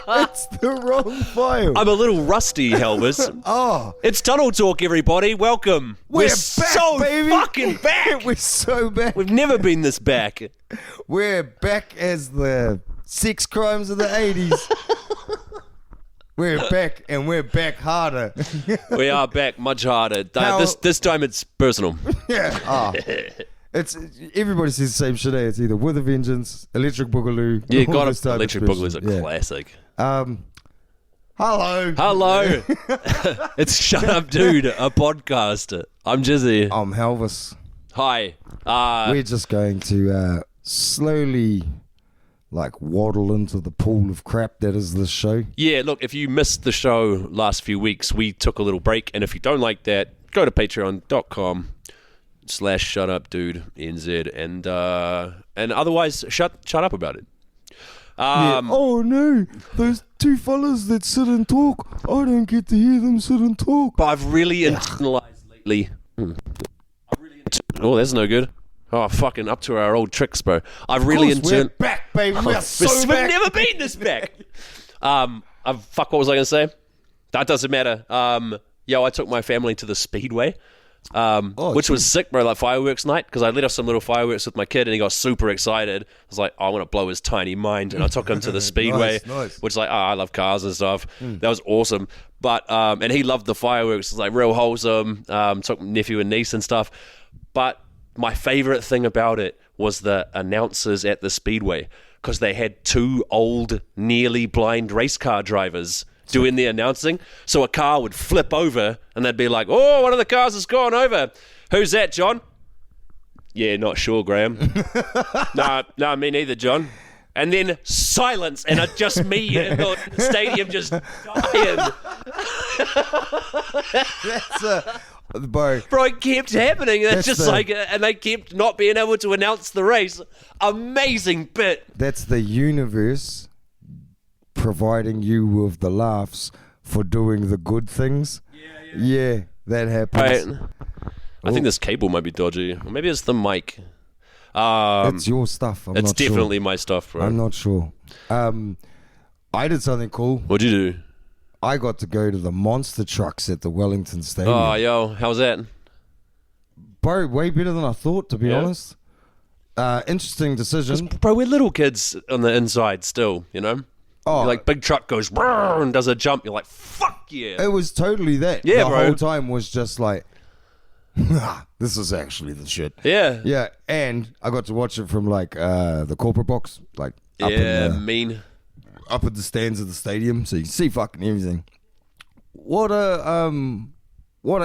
It's the wrong file. I'm a little rusty, Helvis. Oh. It's Tunnel Talk, everybody. Welcome. We're back, so baby. fucking back. We're so back. We've never been this back. We're back as the sex crimes of the 80s. We're back, and we're back harder. We are back much harder. This time it's personal. Yeah. Oh. It's everybody says the same shit. It's either With a Vengeance, Electric Boogaloo. Yeah, got it. Electric Boogaloo's a classic. Hello. It's Shut Up Dude, a podcast. I'm Jizzy. I'm Helvis. Hi. We're just going to slowly waddle into the pool of crap that is this show. Yeah, look, if you missed the show last few weeks, we took a little break, and if you don't like that, go to patreon.com/shutupdudenz and otherwise shut up about it. Oh no, those two fellas that sit and talk, I don't get to hear them sit and talk. But I've really internalized lately. Oh, that's no good. Oh, fucking up to our old tricks, bro. I've really we're back, baby. We are so back. We've never been this back. What was I going to say? That doesn't matter. I took my family to the Speedway, which was sick, bro, like fireworks night, because I lit off some little fireworks with my kid, and he got super excited. I was like, I want to blow his tiny mind, and I took him to the Speedway, nice. which is like, I love cars and stuff. That was awesome. But, and he loved the fireworks. It was like real wholesome. Took nephew and niece and stuff. But my favorite thing about it was the announcers at the Speedway, because they had two old, nearly blind race car drivers doing the announcing. So a car would flip over and they'd be like, oh, one of the cars has gone over. Who's that, John? Yeah, not sure, Graham. No, me neither, John. And then silence, and just me in the stadium just dying. Bro, it kept happening. That's just and they kept not being able to announce the race. Amazing bit. That's the universe providing you with the laughs for doing the good things. Yeah, that happens. Right. I think this cable might be dodgy. Or maybe it's the mic. It's your stuff. It's definitely my stuff, bro. I'm not sure. I did something cool. What'd you do? I got to go to the monster trucks at the Wellington Stadium. Oh, yo, how's that? Bro, way better than I thought, to be honest. Interesting decision. Bro, we're little kids on the inside still, you know? Oh, big truck goes and does a jump. You're like, fuck yeah. It was totally that. Yeah, the bro. whole time was just like, this is actually the shit. Yeah. Yeah, and I got to watch it from the corporate box, up in the stands of the stadium, so you can see fucking everything. What a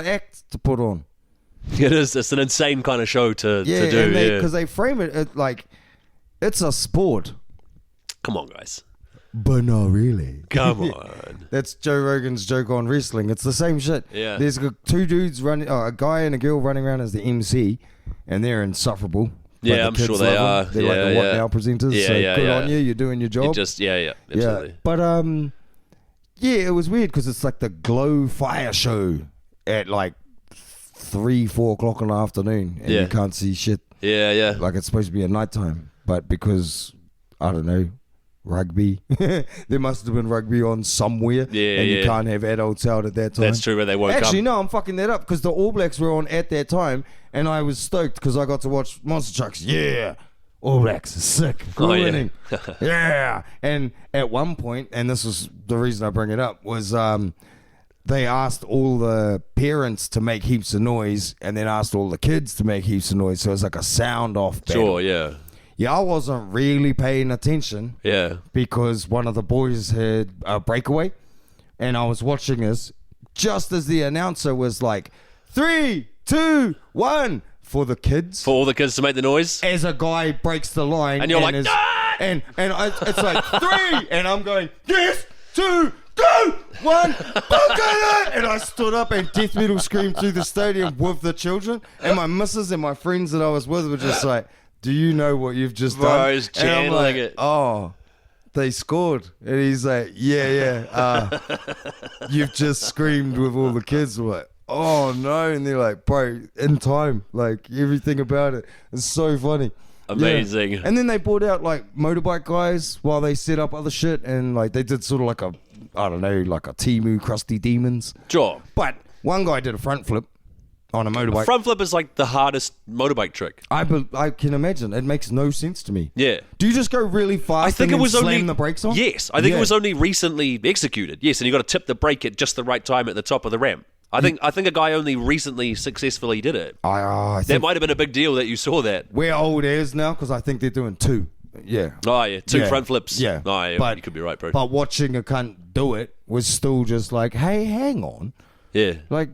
act to put on. It is. It's an insane kind of show to do. Because they frame it like it's a sport. Come on, guys. But not really. Come on. That's Joe Rogan's joke on wrestling. It's the same shit. Yeah. There's two dudes running, a guy and a girl running around as the MC, and they're insufferable. Yeah, I'm sure they are. They're like the What Now presenters. Yeah, so good on you. You're doing your job. Absolutely. Yeah. But it was weird because it's like the Glow Fire Show at 3-4 o'clock in the afternoon, and you can't see shit. Yeah. Like it's supposed to be at nighttime, but because I don't know, rugby, there must have been rugby on somewhere, and you can't have adults out at that time. That's true. Where they woke up. Actually, no, I'm fucking that up because the All Blacks were on at that time, and I was stoked because I got to watch Monster Trucks. Yeah, All Blacks are sick. We're winning. Yeah. And at one point, and this was the reason I bring it up, was they asked all the parents to make heaps of noise, and then asked all the kids to make heaps of noise. So it's like a sound off battle. Sure, yeah. Yeah, I wasn't really paying attention. Yeah. Because one of the boys had a breakaway, and I was watching this just as the announcer was like, 3, 2, 1 for the kids. For all the kids to make the noise. As a guy breaks the line, and you're like, it's like 3, and I'm going, yes, 2, 1, and I stood up and death metal screamed through the stadium with the children, and my missus and my friends that I was with were just like, do you know what you've just done? He's channeling like, it. Oh, they scored. And he's like, yeah. You've just screamed with all the kids. We're like, oh no. And they're like, bro, in time. Like everything about it. It's so funny. Amazing. Yeah. And then they brought out like motorbike guys while they set up other shit, and like they did sort of like like a Temu Krusty Demons. Sure. But one guy did a front flip on a motorbike. Front flip is like the hardest motorbike trick. I can imagine. It makes no sense to me. Yeah. Do you just go really fast I think and it was slam only the brakes on? Yes. I think it was only recently executed. Yes, and you got to tip the brake at just the right time at the top of the ramp. I think a guy only recently successfully did it. I That might have been a big deal that you saw that. we're old airs now because I think they're doing 2. Yeah. Oh, yeah. Two Yeah. front flips. Yeah. Oh, yeah. But- You could be right, bro. But watching a cunt do it was still just like, hey, hang on. Yeah. Like,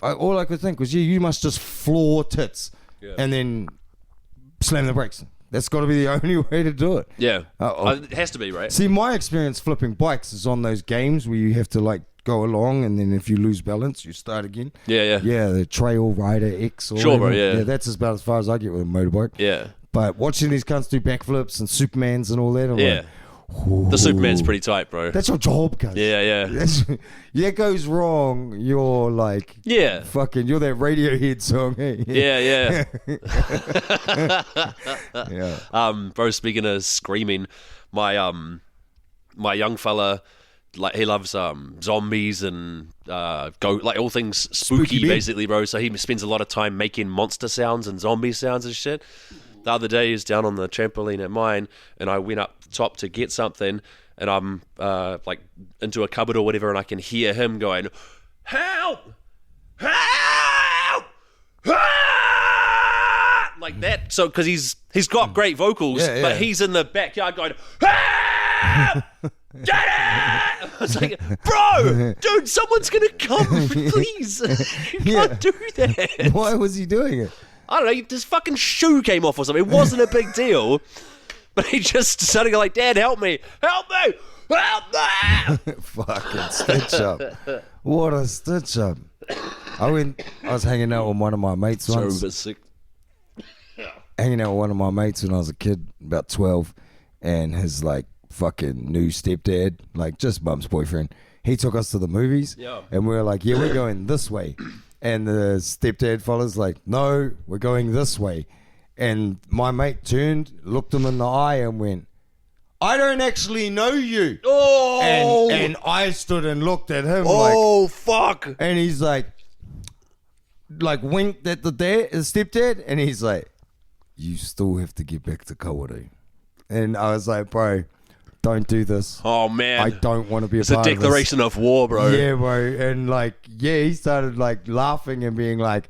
all I could think was, you must just floor tits and then slam the brakes. That's got to be the only way to do it. Yeah. It has to be, right? See, my experience flipping bikes is on those games where you have to like go along, and then if you lose balance, you start again. Yeah. Yeah, the Trail Rider X or Sure, bro, whatever. yeah. That's about as far as I get with a motorbike. Yeah. But watching these cunts do backflips and Supermans and all that, I'm Yeah. like, The Superman's pretty tight, bro. that's your job, cuz. Yeah. That goes wrong, you're like, Yeah. fucking, you're that Radiohead song, hey? Yeah. Yeah. Bro, speaking of screaming, my young fella, like, he loves zombies and like all things spooky Ben. basically, bro. So he spends a lot of time making monster sounds and zombie sounds and shit. The other day he was down on the trampoline at mine, and I went up top to get something, and I'm like into a cupboard or whatever, and I can hear him going, "Help! Help! Help!" Like that. So because he's got great vocals, Yeah. but he's in the backyard going, "Help! Get it!" I was like, "Bro, dude, someone's gonna come, please. You can't do that." Why was he doing it? I don't know, his fucking shoe came off or something. It wasn't a big deal. But he just started going like, "Dad, help me! Help me! Help me!" Fucking stitch up. What a stitch up. I was hanging out with one of my mates once. So sick. Hanging out with one of my mates when I was a kid, about 12, and his like fucking new stepdad, like just mum's boyfriend, he took us to the movies. Yeah. And we were like, yeah, we're going this way. And the stepdad fella's like, no, we're going this way. And my mate turned, looked him in the eye and went, I don't actually know you. Oh! And I stood and looked at him Oh, fuck. and he's like winked at the stepdad, and he's like, you still have to get back to Kawaru. And I was like, bro, don't do this. Oh, man. I don't want to be It's a part of this. declaration of war, bro. Yeah, bro. And like, yeah, he started like laughing and being like,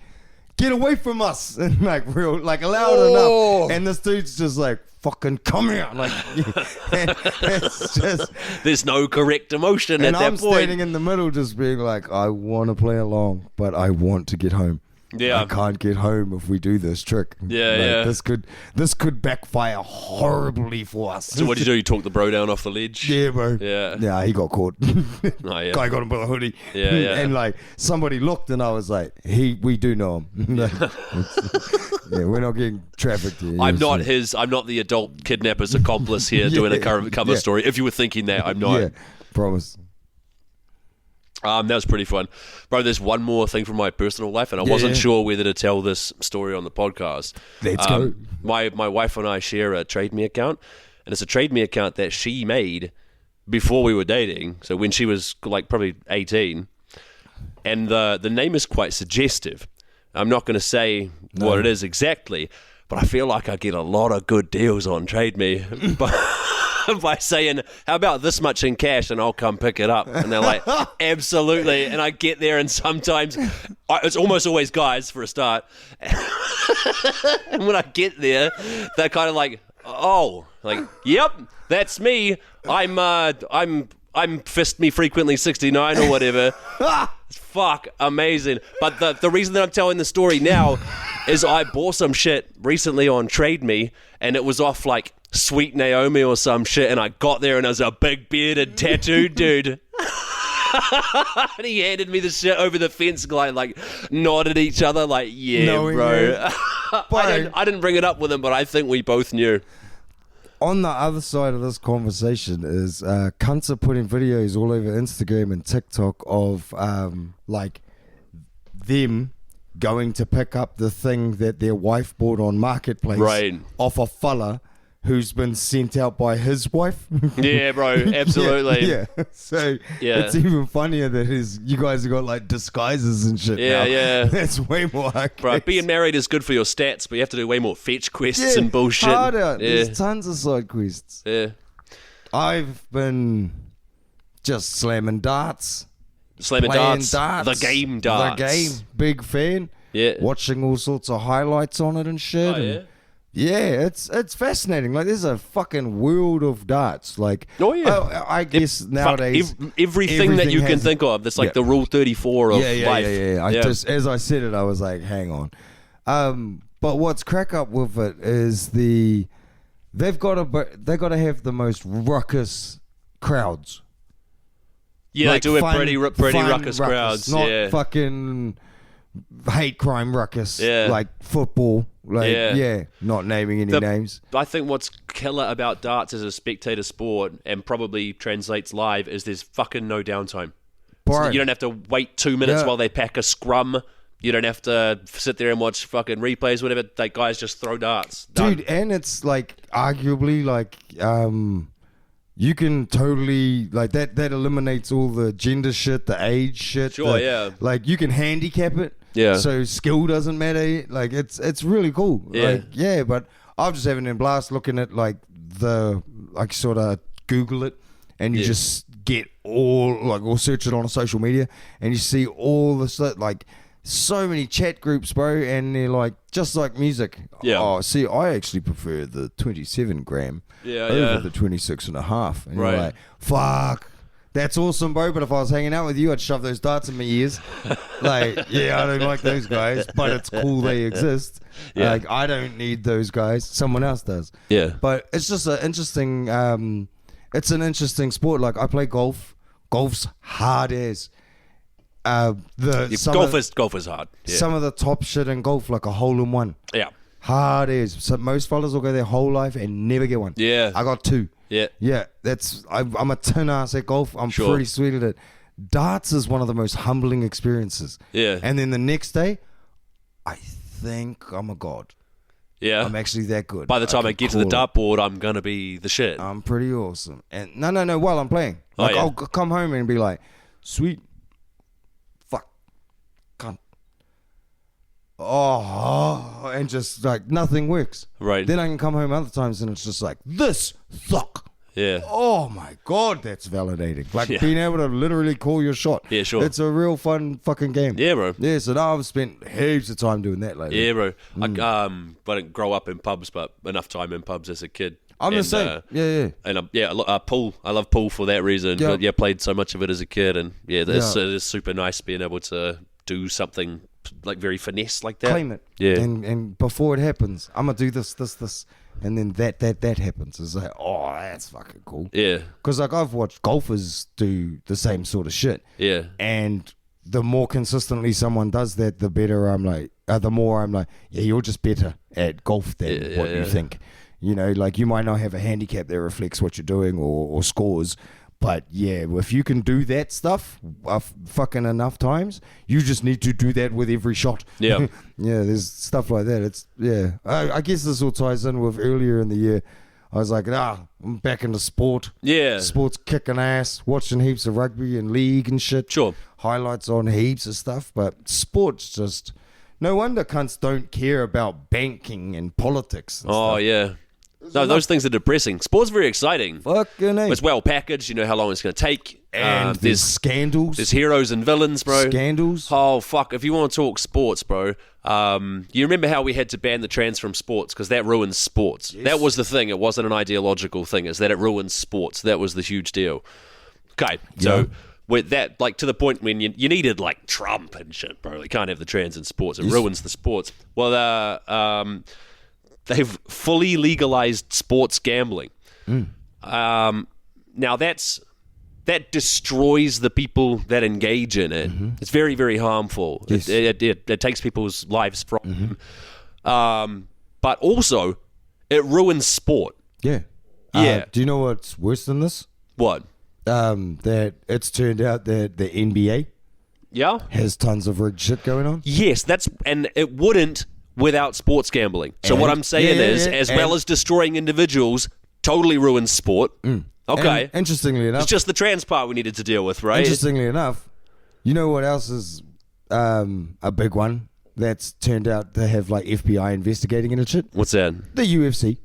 get away from us. And like real, like loud enough. And this dude's just like, fucking come here. Like, it's just. There's no correct emotion at And that I'm point. standing in the middle just being like, I want to play along, but I want to get home. Yeah. I can't get home if we do this trick. Yeah, Like, yeah. This could backfire horribly for us. So what did you do? You talk the bro down off the ledge? Yeah, bro. Yeah. Yeah, he got caught. Oh, yeah. Guy got him by the hoodie. Yeah, yeah. And like somebody looked, and I was like, we do know him. Yeah, we're not getting trafficked here. I'm not the adult kidnapper's accomplice here doing a cover Yeah. story. If you were thinking that, I'm not. Yeah, promise. That was pretty fun. Bro, there's one more thing from my personal life, and I wasn't sure whether to tell this story on the podcast. Let's go. My wife and I share a Trade Me account, and it's a Trade Me account that she made before we were dating, so when she was like probably 18. And the name is quite suggestive. I'm not going to say what it is exactly, but I feel like I get a lot of good deals on Trade Me by saying, how about this much in cash and I'll come pick it up? And they're like, absolutely. And I get there, and sometimes it's almost always guys for a start. And when I get there, they're kind of like, oh, like, yep, that's me. I'm fist me frequently 69 or whatever. Fuck, amazing. But the reason that I'm telling the story now is I bought some shit recently on Trade Me, and it was off like Sweet Naomi or some shit, and I got there and it was a big bearded tattooed dude. And he handed me the shit over the fence, like nodded at each other like, yeah, Knowing bro. you. I didn't bring it up with him, but I think we both knew. On the other side of this conversation is cunts are putting videos all over Instagram and TikTok of like them going to pick up the thing that their wife bought on Marketplace Right. off a fella who's been sent out by his wife. Yeah, bro, absolutely. Yeah. So it's even funnier that you guys have got like disguises and shit now. Yeah. That's way more hard. Bro, being married is good for your stats, but you have to do way more fetch quests and bullshit. Harder. There's tons of side quests. Yeah. I've been just slamming darts. Slamming Playing darts. The game darts. The game. Big fan. Yeah. Watching all sorts of highlights on it and shit. Oh, yeah? And yeah, it's fascinating. Like, there's a fucking world of darts. Like, I guess nowadays everything that you can think of. That's like the Rule 34 of life. Yeah. Just, as I said it, I was like, hang on. But what's crack up with it is they've got to have the most ruckus crowds. Yeah, like they do fun, have pretty ruckus crowds. Not fucking hate crime ruckus. Yeah. Like football. Like, not naming any names. I think what's killer about darts as a spectator sport and probably translates live is there's fucking no downtime. So you don't have to wait 2 minutes while they pack a scrum. You don't have to sit there and watch fucking replays, whatever. Like, guys just throw darts. Done. Dude, and it's like arguably like you can totally like that eliminates all the gender shit, the age shit. Sure, yeah. Like, you can handicap it. Yeah. So skill doesn't matter. Like, it's really cool. Yeah. Like, but I'm just having a blast looking at like sort of Google it and you just get or search it on a social media and you see all the stuff, like so many chat groups, bro, and they're like just like music. Yeah. Oh, see, I actually prefer the 27 gram over the 26 and a half. And you're like, fuck. That's awesome, bro, but if I was hanging out with you, I'd shove those darts in my ears. Like, I don't like those guys, but it's cool they exist. Yeah. Like, I don't need those guys. Someone else does. Yeah. But it's just an interesting, it's an interesting sport. Like, I play golf. Golf's hard as. Golf is hard. Yeah. Some of the top shit in golf, like a hole-in-one. Yeah. Hard as. So most fellas will go their whole life and never get one. Yeah. I got 2. Yeah. I'm a tin ass at golf. I'm pretty sweet at it. Darts is one of the most humbling experiences. Yeah. And then the next day, I think I'm a god. Yeah. I'm actually that good. By the time I get to the dartboard, I'm going to be the shit. I'm pretty awesome. And no, while I'm playing. Like, I'll come home and be like, sweet. Fuck. Cunt. Oh, and just like nothing works. Right. Then I can come home other times and it's just like, this suck. Yeah. Oh my god, that's validating. Like being able to literally call your shot. Yeah, sure. It's a real fun fucking game. Yeah, bro. Yeah, so now I've spent heaps of time doing that lately. Yeah, bro. I didn't grow up in pubs, but enough time in pubs as a kid. I'm the same. And pool. I love pool for that reason. Yeah. But played so much of it as a kid, and it is super nice being able to do something like very finesse like that. Claim it. Yeah. And before it happens, I'm gonna do this, and then that happens. It's like, oh, that's fucking cool. Yeah. Because like I've watched golfers do the same sort of shit. Yeah. And the more consistently someone does that, the better I'm like. The more I'm like, yeah, you're just better at golf than what you think. You know, like you might not have a handicap that reflects what you're doing or scores. But yeah, if you can do that stuff fucking enough times, you just need to do that with every shot. Yeah. There's stuff like that. It's, I guess this all ties in with earlier in the year. I was like, I'm back into sport. Yeah. Sport's kicking ass, watching heaps of rugby and league and shit. Sure. Highlights on heaps of stuff. But sport's just, no wonder cunts don't care about banking and politics and stuff. Yeah. No, those things are depressing. Sport's very exciting. Fucking A. It's well packaged. You know how long it's going to take. And there's scandals. There's heroes and villains, bro. Scandals. Oh, fuck. If you want to talk sports, bro, you remember how we had to ban the trans from sports because that ruins sports. Yes. That was the thing. It wasn't an ideological thing. It's that it ruins sports. That was the huge deal. Okay, so with that, like to the point when you needed like Trump and shit, bro. You can't have the trans in sports. It ruins the sports. Well, they've fully legalized sports gambling. Now that destroys the people that engage in it. Mm-hmm. It's very, very harmful. Yes. It takes people's lives from them. But also, it ruins sport. Yeah. Do you know what's worse than this? What? That it's turned out that the NBA Yeah. has tons of rigged shit going on. Yes, and it wouldn't without sports gambling. So what I'm saying is, as well as destroying individuals, tally ruins sport. Okay. And interestingly enough, it's just the trans part we needed to deal with, right? Interestingly enough, you know what else is a big one that's turned out to have like FBI investigating it and shit? What's that? The UFC.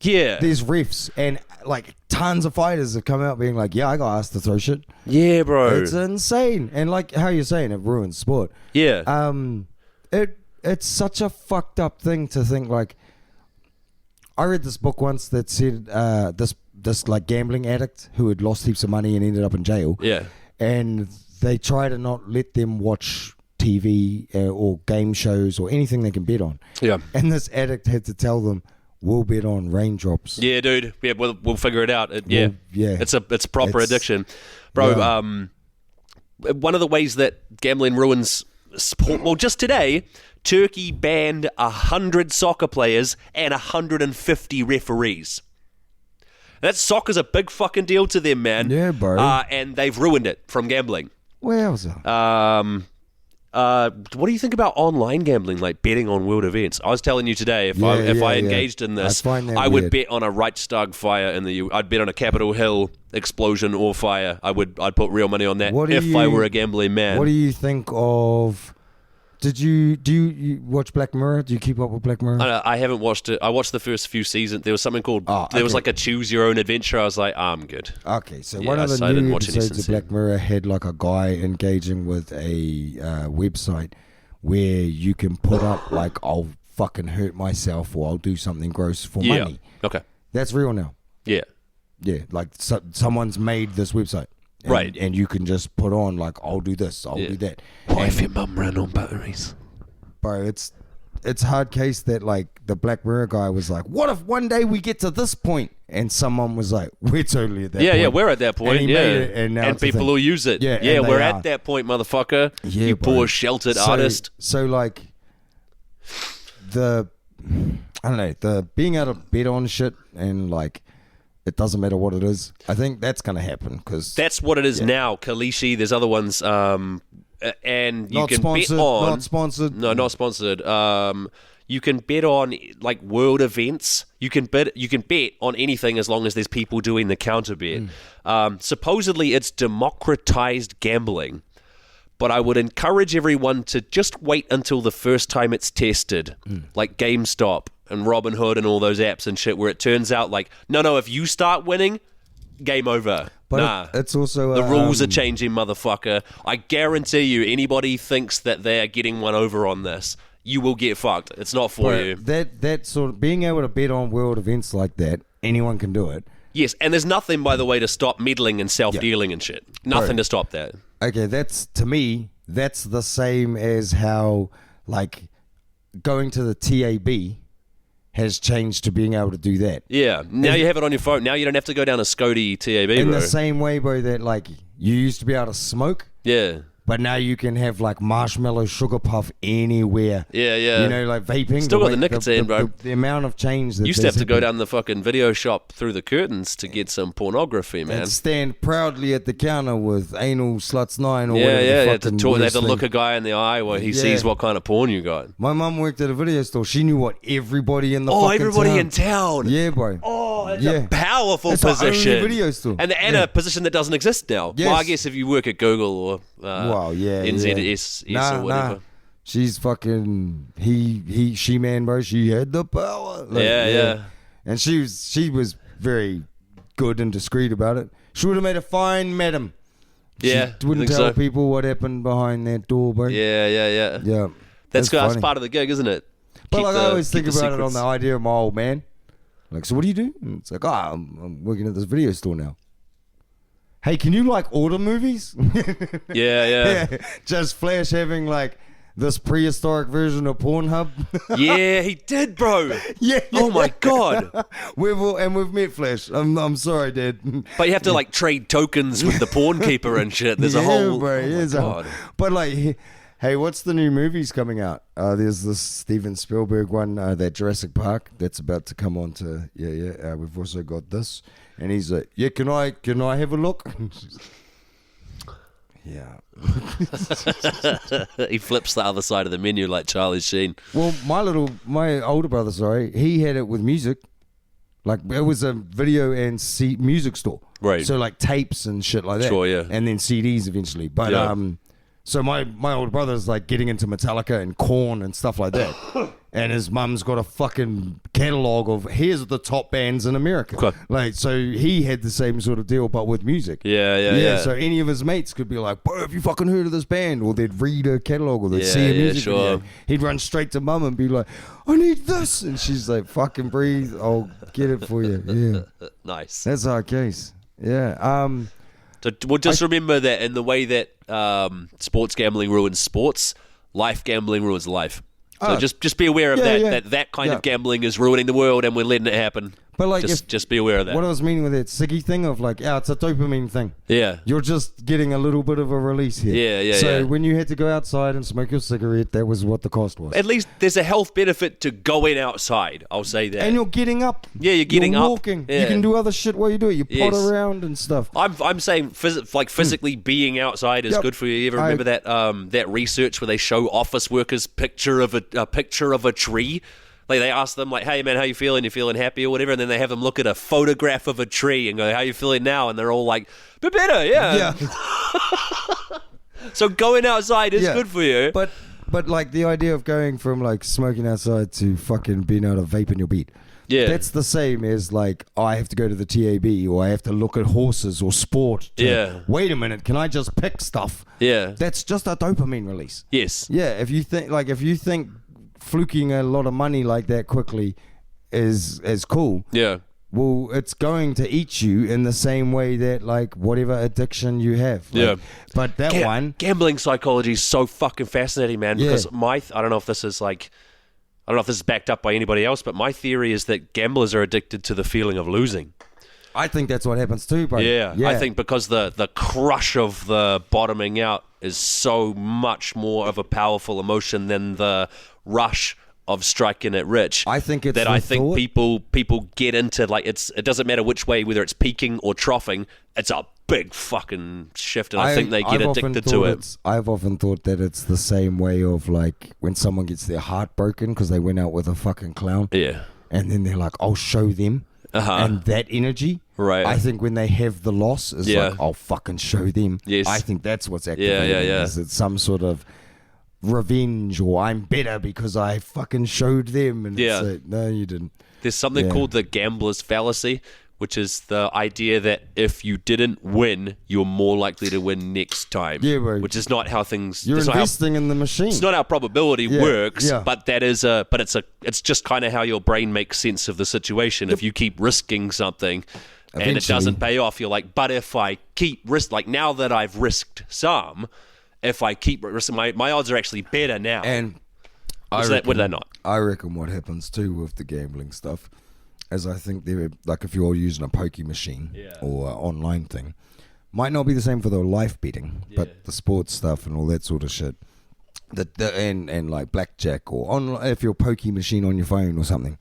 Yeah. There's refs and like tons of fighters have come out being like, yeah, I got asked to throw shit. Yeah, bro. It's insane. And like how you're saying, it ruins sport. Yeah. It's such a fucked up thing to think like. I read this book once that said this like gambling addict who had lost heaps of money and ended up in jail. Yeah. And they try to not let them watch TV or game shows or anything they can bet on. Yeah. And this addict had to tell them, we'll bet on raindrops. Yeah, dude. Yeah, we'll figure it out. Yeah. It's a proper addiction. Bro, one of the ways that gambling ruins sport, well, just today, Turkey banned 100 soccer players and 150 referees. Soccer's a big fucking deal to them, man. Yeah, bro. And they've ruined it from gambling. Wowza. What do you think about online gambling, like betting on world events? I was telling you today, if I engaged in this, I would bet on a Reichstag fire I'd bet on a Capitol Hill explosion or fire. I'd put real money on that I were a gambling man. What do you think of? Do you watch Black Mirror? Do you keep up with Black Mirror? I haven't watched it. I watched the first few seasons. There was something called there was like a choose your own adventure. I was like, I'm good. Okay, so one of the new episodes of Black Mirror had like a guy engaging with a website where you can put up like, I'll fucking hurt myself or I'll do something gross for money. Okay. That's real now. Yeah. Yeah, like someone's made this website. Right. And you can just put on like, I'll do this, I'll do that. What if your mum ran on batteries? Bro, it's hard case that like the Black Mirror guy was like, what if one day we get to this point? And someone was like, we're totally at that point. Yeah, we're at that point. And he made it, and now people will use it. Yeah, we're at that point, motherfucker. Yeah, you bro. poor sheltered artist. So like the being able to bet on shit and like it doesn't matter what it is. I think that's going to happen because that's what it is now. Kalishi, there's other ones, and you not can sponsored, bet on. not sponsored. No, not sponsored. You can bet on like world events. You can bet on anything as long as there's people doing the counter bet. Supposedly, it's democratized gambling. But I would encourage everyone to just wait until the first time it's tested, like GameStop and Robinhood and all those apps and shit, where it turns out like, no, if you start winning, game over. But it's also the rules are changing, motherfucker. I guarantee you, anybody thinks that they're getting one over on this, you will get fucked. It's not for you. That sort of being able to bet on world events like that, anyone can do it. Yes, and there's nothing, by the way, to stop meddling and self-dealing and shit. Nothing to stop that. Okay, to me, that's the same as how, like, going to the TAB has changed to being able to do that. Yeah, now you have it on your phone. Now you don't have to go down a Scody TAB, in bro. the same way, bro, that, like, you used to be able to smoke. Yeah. But now you can have like marshmallow sugar puff anywhere. Yeah. You know, like vaping. Still got the nicotine, bro. The amount of change that used to have to go down the fucking video shop through the curtains to get some pornography, man. And stand proudly at the counter with anal sluts 9 or whatever. Yeah, they had to look a guy in the eye while he sees what kind of porn you got. My mum worked at a video store. She knew what everybody in the everybody in town. Yeah, bro. Oh, it's a powerful position. Only video store. And a position that doesn't exist now. Yes. Well, I guess if you work at Google or NZS or whatever. She's fucking she man, bro. She had the power. Like, yeah. And she was very good and discreet about it. She would have made a fine madam. She wouldn't tell people what happened behind that door, bro. Yeah. That's part of the gig, isn't it? But like I always think about it on the idea of my old man. Like, so what do you do? And it's like, I'm working at this video store now. Hey, can you like order movies? Yeah. Just Flash having like this prehistoric version of Pornhub. Yeah, he did, bro. Yeah. Oh my god. We've met Flash. I'm sorry, Dad. But you have to like trade tokens with the pawn keeper and shit. There's a whole. Bro, but like, hey, what's the new movies coming out? There's this Steven Spielberg one, that Jurassic Park that's about to come on to. We've also got this. And he's like, can I have a look? Yeah. He flips the other side of the menu like Charlie Sheen. Well, my older brother, he had it with music. Like, it was a video and music store. Right. So, like, tapes and shit like that. Sure, yeah. And then CDs eventually. But, Yeah. So my older brother's like getting into Metallica and Korn and stuff like that. And his mum's got a fucking catalogue of here's the top bands in America. Okay. Like, so he had the same sort of deal, but with music. Yeah. So any of his mates could be like, bro, have you fucking heard of this band? Or they'd read a catalogue or they'd see a music video. He'd run straight to mum and be like, I need this. And she's like, fucking breathe. I'll get it for you. Yeah. Nice. That's our case. Yeah. So we'll just remember that in the way that sports gambling ruins sports, life gambling ruins life. So just be aware of that kind of gambling is ruining the world and we're letting it happen. But like, just be aware of that. What I was meaning with that Siggy thing of like, it's a dopamine thing. Yeah. You're just getting a little bit of a release here. Yeah. So when you had to go outside and smoke your cigarette, that was what the cost was. At least there's a health benefit to going outside. I'll say that. And you're getting up. Yeah, you're getting up. Walking. Yeah. You can do other shit while you do it. You pot around and stuff. I'm saying physically being outside is good for you. You ever remember that research where they show office workers picture of a tree? Like they ask them like, hey man, how you feeling? You feeling happy or whatever? And then they have them look at a photograph of a tree and go, how you feeling now? And they're all like, bit better, yeah. So going outside is good for you. But like the idea of going from like smoking outside to fucking being able to vape in your beat. Yeah. That's the same as like, I have to go to the TAB or I have to look at horses or sport. Wait a minute, can I just pick stuff? Yeah. That's just a dopamine release. Yes. Yeah, if you think fluking a lot of money like that quickly is cool. Yeah. Well, it's going to eat you in the same way that like whatever addiction you have. Like, but that gambling psychology is so fucking fascinating, man. Because I don't know if this is backed up by anybody else, but my theory is that gamblers are addicted to the feeling of losing. I think that's what happens too, bro. Yeah. I think because the crush of the bottoming out is so much more of a powerful emotion than the rush of striking it rich. I think it's that I think people get into like it doesn't matter which way, whether it's peaking or troughing, it's a big fucking shift, and I think they get addicted to it. I've often thought that it's the same way of like when someone gets their heart broken because they went out with a fucking clown. Yeah. And then they're like, I'll show them. And that energy, right? I think when they have the loss, is like, I'll fucking show them. Yes. I think that's what's activating. Yeah. Is it's some sort of revenge, or I'm better because I fucking showed them. And it's like, no, you didn't. There's something called the gambler's fallacy, which is the idea that if you didn't win, you're more likely to win next time. Yeah, bro. Which is not how things. You're investing in the machine. It's not how probability works, but that is it's just kind of how your brain makes sense of the situation. If you keep risking something and it doesn't pay off, you're like, but if I keep like now that I've risked some, if I keep risking, my odds are actually better now. And what are they not? I reckon what happens too with the gambling stuff, as I think they're like if you're using a pokey machine or an online thing, might not be the same for the life betting, but the sports stuff and all that sort of shit. And like blackjack or if you're a pokey machine on your phone or something.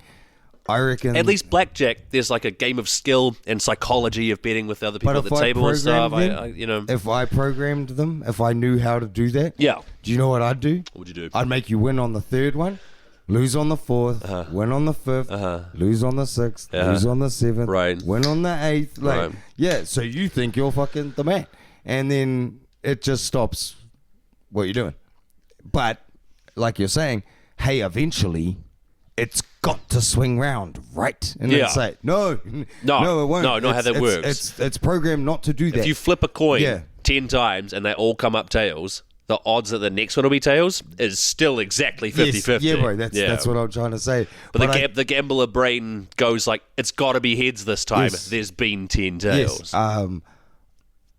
I reckon at least blackjack, there's like a game of skill and psychology of betting with other people at the table and stuff. If I programmed them, if I knew how to do that, do you know what I'd do? What would you do? I'd make you win on the third one, lose on the fourth, win on the fifth, lose on the sixth, lose on the seventh, win on the eighth. Like, so you think you're fucking the man, and then it just stops what you're doing. But like you're saying, hey, eventually it's got to swing round, right? And it's like, no, it won't. No, not how that works. It's programmed not to do that. If you flip a coin 10 times and they all come up tails, the odds that the next one will be tails is still exactly 50-50. Yeah, bro, that's what I'm trying to say. But the gambler brain goes like, it's got to be heads this time. There's been 10 tails. Yes.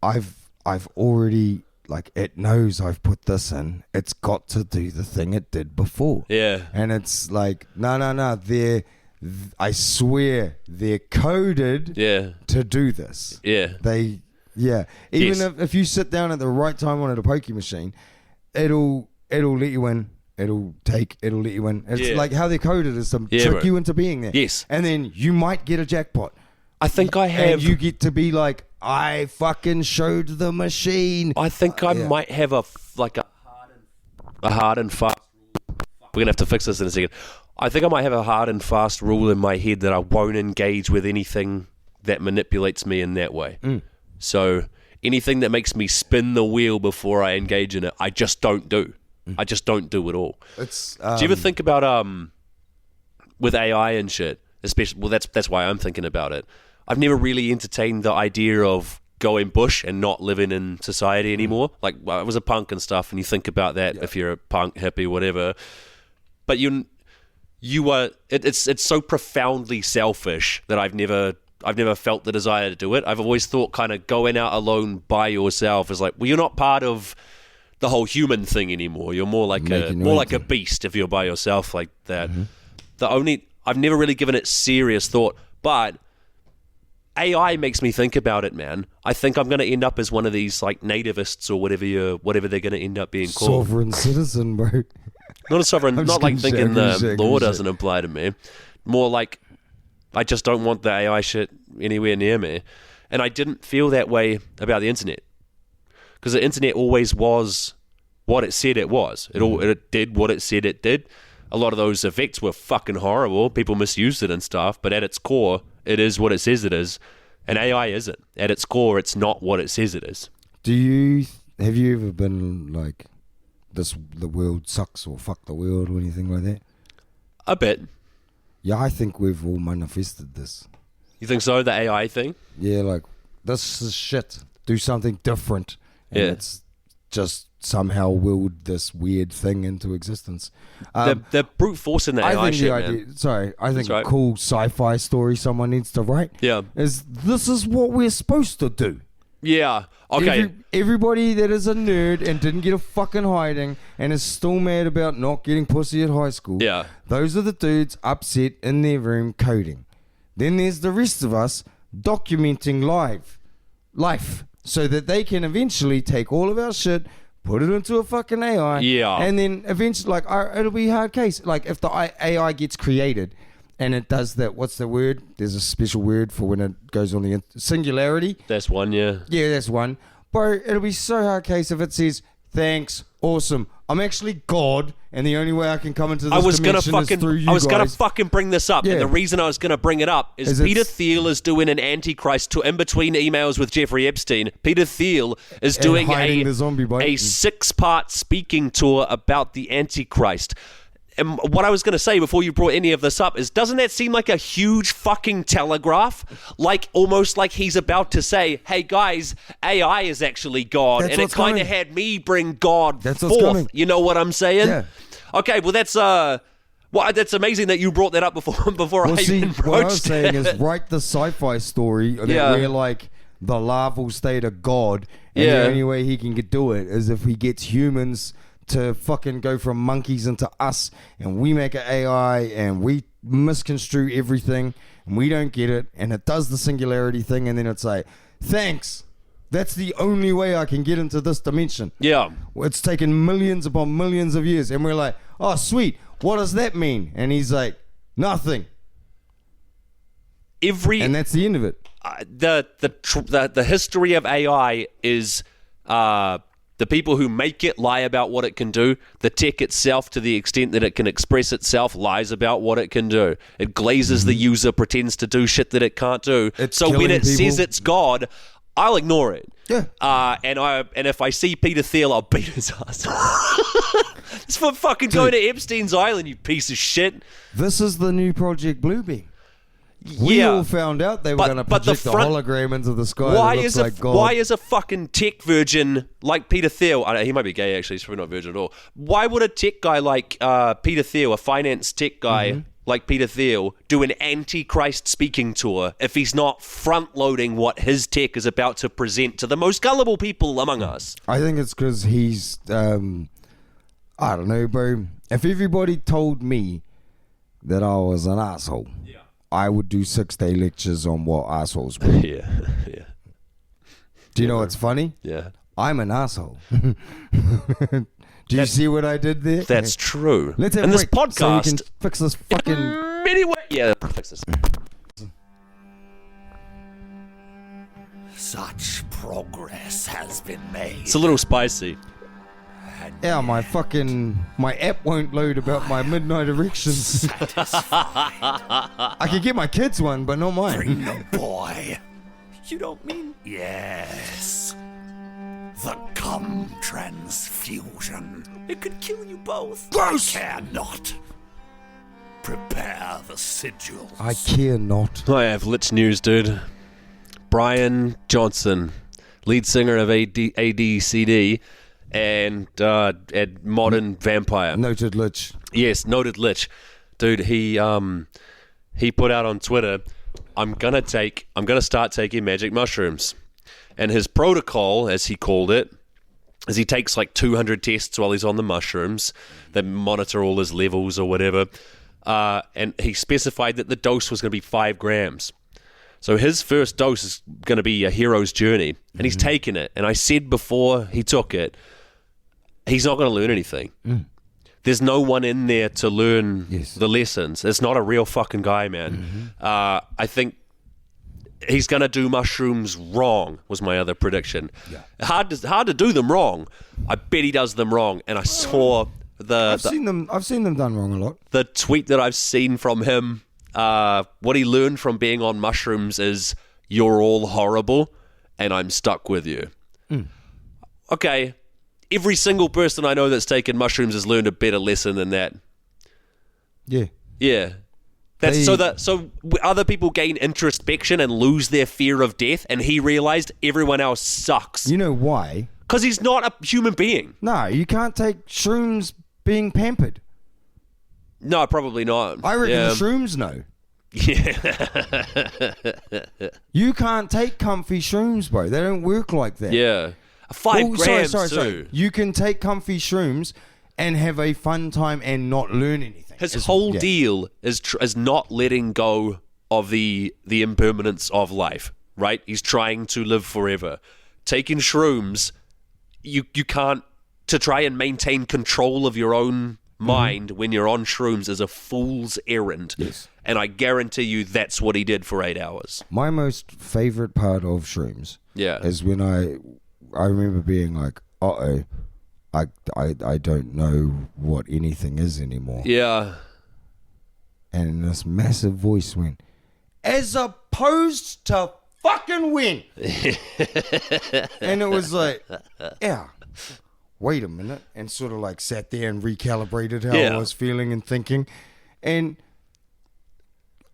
I've already... Like, it knows I've put this in. It's got to do the thing it did before. Yeah. And it's like, no. I swear, they're coded to do this. Yeah. Even if you sit down at the right time on a pokey machine, it'll let you in. It'll let you in. It's like how they're coded is to trick you into being there. Yes. And then you might get a jackpot. I think I have. And you get to be like, I fucking showed the machine. I think I might have a hard and fast. We're gonna have to fix this in a second. I think I might have a hard and fast rule in my head that I won't engage with anything that manipulates me in that way. So anything that makes me spin the wheel before I engage in it, I just don't do. I just don't do at all. Do you ever think about with AI and shit? Especially, well, that's why I'm thinking about it. I've never really entertained the idea of going bush and not living in society anymore. Like, well, I was a punk and stuff, and you think about that if you're a punk, hippie, whatever. But you are. It's so profoundly selfish that I've never felt the desire to do it. I've always thought kind of going out alone by yourself is like, well, you're not part of the whole human thing anymore. You're more like a beast if you're by yourself like that. I've never really given it serious thought, but AI makes me think about it, man. I think I'm going to end up as one of these like nativists or whatever they're going to end up being called. Sovereign citizen, bro. Not a sovereign. Not like thinking the law doesn't apply to me. More like I just don't want the AI shit anywhere near me. And I didn't feel that way about the internet, because the internet always was what it said it was. It did what it said it did. A lot of those effects were fucking horrible. People misused it and stuff. But at its core, it is what it says it is. And AI isn't. At its core, it's not what it says it is. Have you ever been like, the world sucks or fuck the world or anything like that? A bit. Yeah, I think we've all manifested this. You think so? The AI thing? Yeah, like, this is shit. Do something different. And it's just somehow willed this weird thing into existence. They're brute forcing the AI shit, I think a cool sci-fi story someone needs to write is this is what we're supposed to do. Yeah. Okay. Everybody that is a nerd and didn't get a fucking hiding and is still mad about not getting pussy at high school. Yeah. Those are the dudes upset in their room coding. Then there's the rest of us documenting life so that they can eventually take all of our shit, put it into a fucking AI. Yeah. And then eventually, like, it'll be a hard case. Like, if the AI gets created and it does that, what's the word? There's a special word for when it goes on the singularity. That's one, yeah. Yeah, that's one. Bro, it'll be so hard case if it says, thanks, awesome, I'm actually God, and the only way I can come into this dimension is through you guys. I was going to fucking bring this up, and the reason I was going to bring it up is Peter Thiel is doing an Antichrist in between emails with Jeffrey Epstein. Peter Thiel is doing a 6-part speaking tour about the Antichrist. And what I was going to say before you brought any of this up is, doesn't that seem like a huge fucking telegraph? Like, almost like he's about to say, hey guys, AI is actually God. And it kind of had me bring God forth. You know what I'm saying? Yeah. Okay, well that's that's amazing that you brought that up before I even broached what I was saying is, write the sci-fi story that we're like the larval state of God, and the only way he can do it is if he gets humans to fucking go from monkeys into us, and we make an AI and we misconstrue everything and we don't get it, and it does the singularity thing, and then it's like, thanks, that's the only way I can get into this dimension. Yeah, it's taken millions upon millions of years, and we're like, oh sweet, what does that mean? And he's like, nothing. And that's the end of it. The history of AI is the people who make it lie about what it can do. The tech itself, to the extent that it can express itself, lies about what it can do. It glazes the user, pretends to do shit that it can't do. So when it says it's God, I'll ignore it. Yeah. And if I see Peter Thiel, I'll beat his ass. It's for fucking going to Epstein's Island, you piece of shit. This is the new Project Bluebeam. We all found out they were going to project the hologram into the sky. Why is a fucking tech virgin like Peter Thiel? He might be gay, actually. He's probably not virgin at all. Why would a tech guy like Peter Thiel, a finance tech guy like Peter Thiel, do an Antichrist speaking tour if he's not front-loading what his tech is about to present to the most gullible people among us? I think it's because he's, I don't know, bro. If everybody told me that I was an asshole, I would do 6-day lectures on what assholes were. Yeah. Do you know what's funny? Yeah. I'm an asshole. Do you see what I did there? That's true. Let's have this podcast. So we can fix this fucking... Anyway, fix this. Such progress has been made. It's a little spicy. Yeah, my app won't load about my midnight erections. I could get my kids one, but not mine. Bring the boy. You don't mean... Yes. The cum transfusion. It could kill you both. Gross! I care not. Prepare the sigils. I care not. I have lich news, dude. Brian Johnson, lead singer of ADCD and Modern Vampire. Noted lich. Yes, noted lich. Dude, he put out on Twitter, I'm gonna start taking magic mushrooms. And his protocol, as he called it, is he takes like 200 tests while he's on the mushrooms. They monitor all his levels or whatever. And he specified that the dose was going to be 5 grams. So his first dose is going to be a hero's journey. And he's taken it. And I said before he took it, he's not going to learn anything. There's no one in there to learn the lessons. It's not a real fucking guy, man. I think he's going to do mushrooms wrong, was my other prediction. Yeah. Hard to do them wrong. I bet he does them wrong. And I saw I've seen them done wrong a lot. The tweet that I've seen from him, what he learned from being on mushrooms is, you're all horrible and I'm stuck with you. Okay, every single person I know that's taken mushrooms has learned a better lesson than that. Yeah. So other people gain introspection and lose their fear of death, and he realized everyone else sucks. You know why? Because he's not a human being. No, you can't take shrooms being pampered. No, probably not. I reckon the shrooms know. Yeah. You can't take comfy shrooms, bro. They don't work like that. Yeah. 5 grams, sorry. You can take comfy shrooms and have a fun time and not learn anything. His whole deal is not letting go of the impermanence of life, right? He's trying to live forever. Taking shrooms, you can't, to try and maintain control of your own mind when you're on shrooms is a fool's errand. Yes. And I guarantee you that's what he did for 8 hours. My most favorite part of shrooms is when I remember being like, uh-oh, I don't know what anything is anymore. Yeah. And this massive voice went, as opposed to fucking when. And it was like, yeah, wait a minute. And sort of like sat there and recalibrated how I was feeling and thinking. And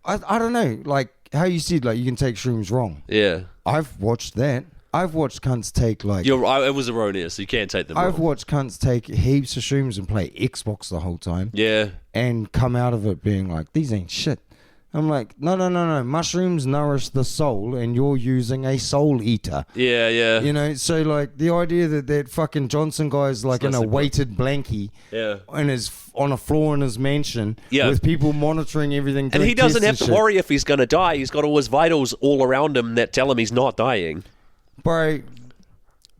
I don't know, like how you said, like you can take shrooms wrong. Yeah. I've watched that. I've watched cunts take like... it was erroneous. You can't take them I've wrong. watched cunts take heaps of shrooms and play Xbox the whole time. Yeah. And come out of it being like, these ain't shit. I'm like, no. Mushrooms nourish the soul and you're using a soul eater. Yeah. You know, so like the idea that fucking Johnson guy is like in a weighted blankie and is on a floor in his mansion with people monitoring everything. And he doesn't have to worry if he's going to die. He's got all his vitals all around him that tell him he's not dying. Bro,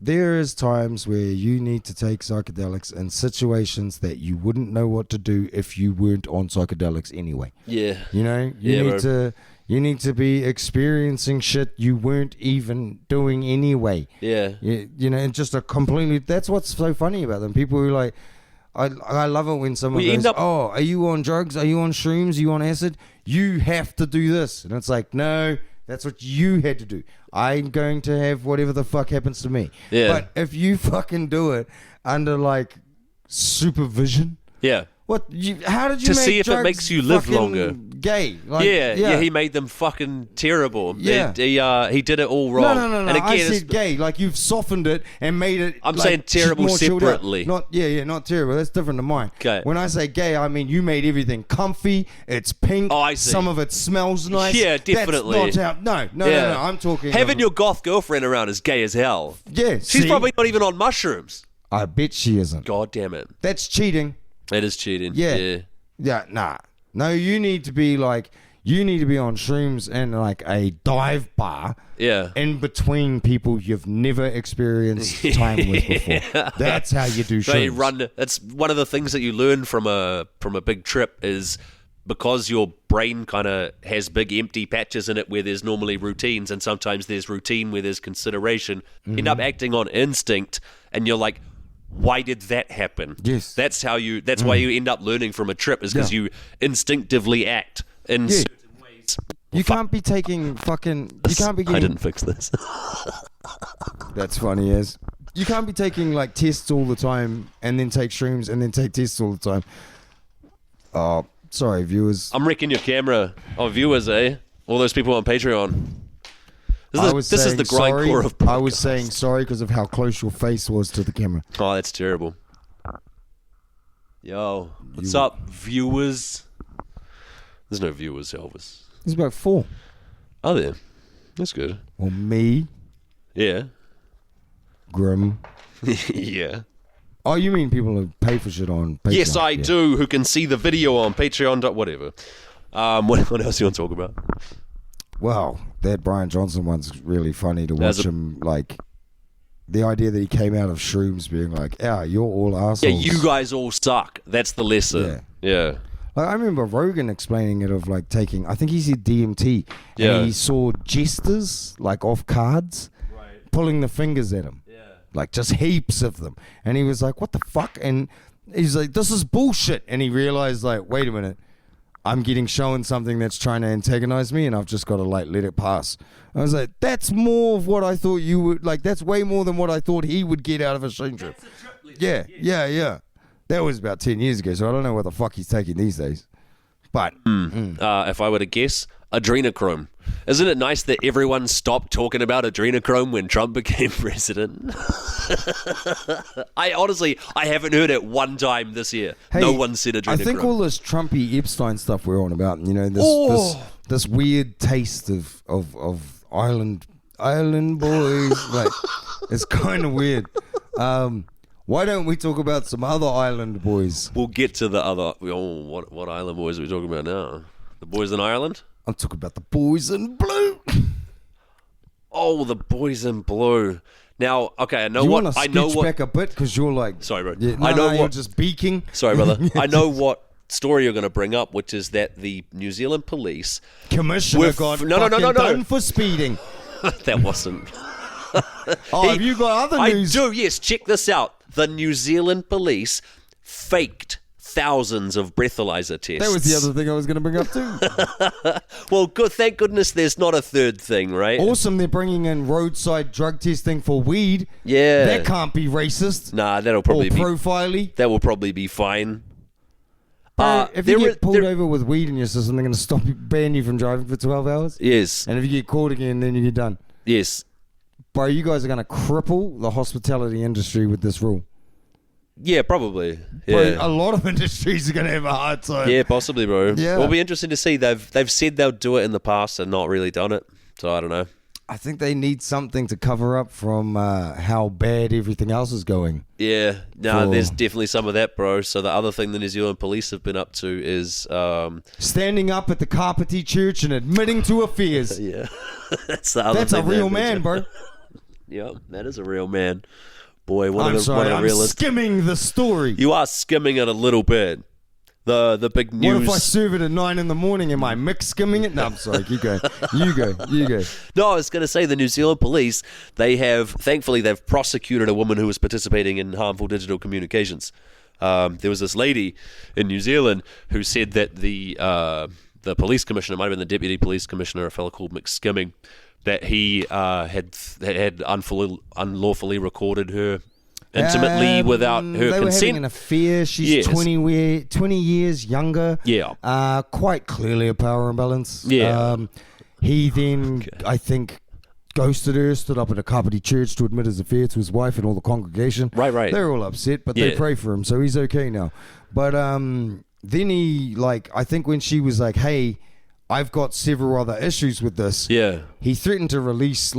there is times where you need to take psychedelics in situations that you wouldn't know what to do if you weren't on psychedelics anyway. Yeah. You know, you need to be experiencing shit you weren't even doing anyway. Yeah. You know, and just a completely, that's what's so funny about them. People who like, I love it when someone goes, oh, are you on drugs? Are you on shrooms? Are you on acid? You have to do this. And it's like, no, that's what you had to do. I'm going to have whatever the fuck happens to me. Yeah. But if you fucking do it under like supervision. Yeah. How did you to make see if it makes you live longer? Gay. Like, yeah. He made them fucking terrible. Yeah. He did it all wrong. No. And again, I said gay. Like you've softened it and made it. I'm like, saying terrible more separately. Not terrible. That's different to mine. Okay. When I say gay, I mean you made everything comfy. It's pink. Oh, I see. Some of it smells nice. Yeah, definitely. That's not how. No. I'm talking. Having your goth girlfriend around is gay as hell. Yeah. She's probably not even on mushrooms. I bet she isn't. God damn it. That's cheating. It is cheating. Yeah, nah. No, you need to be on shrooms in like a dive bar. Yeah. In between people you've never experienced time with before. That's how you do shrooms. That's one of the things that you learn from a big trip is because your brain kind of has big empty patches in it where there's normally routines, and sometimes there's routine where there's consideration, end up acting on instinct, and you're like, why did that happen? Yes. That's why you end up learning from a trip, is because you instinctively act in certain ways. You can't be taking fucking... You can't be getting... I didn't fix this. That's funny as... You can't be taking like tests all the time and then take shrooms and then take tests all the time. Oh, sorry, viewers. I'm wrecking your camera. Oh, viewers, eh? All those people on Patreon. This is the grindcore of podcasts. I was saying sorry because of how close your face was to the camera. Oh, that's terrible. Yo, what's up, viewers? There's no viewers, Elvis. There's about 4. Oh, there. That's good. Or me. Yeah. Grim. Yeah. Oh, you mean people who pay for shit on Patreon? Yes, I do, who can see the video on Patreon. Whatever. What else do you want to talk about? Wow, that Brian Johnson one's really funny to watch him, like, the idea that he came out of shrooms being like, you're all assholes. Yeah, you guys all suck. That's the lesson. Yeah. Like, I remember Rogan explaining it of, like, taking, I think he said DMT, and he saw jesters, like, off cards, pulling the fingers at him. Like, just heaps of them. And he was like, what the fuck? And he's like, this is bullshit. And he realized, like, wait a minute. I'm getting shown something that's trying to antagonize me, and I've just got to, like, let it pass. I was like, that's more of what I thought you would, like, that's way more than what I thought he would get out of a shrooms trip. Yeah. That was about 10 years ago, so I don't know what the fuck he's taking these days. But if I were to guess, adrenochrome. Isn't it nice that everyone stopped talking about adrenochrome when Trump became president? I haven't heard it one time this year. Hey, no one said adrenochrome. I think all this Trumpy Epstein stuff we're on about, you know, this weird taste of island boys, like, it's kind of weird. Why don't we talk about some other island boys? We'll get to the other. What island boys are we talking about now? The boys in Ireland? I'm talking about the boys in blue. Oh, the boys in blue. Now, okay, I know you what. Want to I know what. Back a bit because you're like. Sorry, bro. Yeah, I know what. You're just beaking. Sorry, brother. I know what story you're going to bring up, which is that the New Zealand police commissioner got done for speeding. That wasn't. Have you got other news? I do. Yes. Check this out. The New Zealand police faked thousands of breathalyzer tests. That was the other thing I was going to bring up too. Well, good. Thank goodness there's not a third thing, right? Awesome. They're bringing in roadside drug testing for weed. Yeah. That can't be racist. Nah, that'll probably be profile-y. That will probably be fine. If you get pulled over with weed in your system, they're going to ban you from driving for 12 hours. Yes. And if you get caught again, then you get done. Yes. Bro, you guys are going to cripple the hospitality industry with this rule. Yeah, probably. Yeah. Bro, a lot of industries are going to have a hard time. Yeah, possibly, bro. Yeah. It'll be interesting to see. They've said they'll do it in the past and not really done it. So I don't know. I think they need something to cover up from how bad everything else is going. Yeah. No, there's definitely some of that, bro. So the other thing the New Zealand police have been up to is... standing up at the Kapiti Church and admitting to affairs. Yeah. That's the other thing. That's a real man, bro. Yeah, that is a real man. Boy, I'm skimming the story. You are skimming it a little bit. The big news. What if I serve it at 9 a.m? Am I mix skimming it? No, I'm sorry. You go. No, I was going to say the New Zealand police, thankfully they've prosecuted a woman who was participating in harmful digital communications. There was this lady in New Zealand who said that the police commissioner, might have been the deputy police commissioner, a fellow called McSkimming, that he had unlawfully recorded her intimately without her they consent. Were having an affair. She's 20 years younger. Yeah. Quite clearly a power imbalance. Yeah. He then, I think, ghosted her, stood up at a Kapiti church to admit his affair to his wife and all the congregation. Right. They're all upset, but they pray for him, so he's okay now. But then he, I think when she was like, hey, I've got several other issues with this. Yeah. He threatened to release,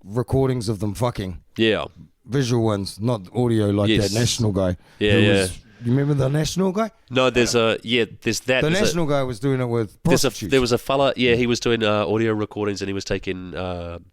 recordings of them fucking. Yeah. Visual ones, not audio that national guy. Yeah, was You remember the National guy? No, there's that. The National guy was doing it with prostitutes. There was a fella, he was doing audio recordings and he was taking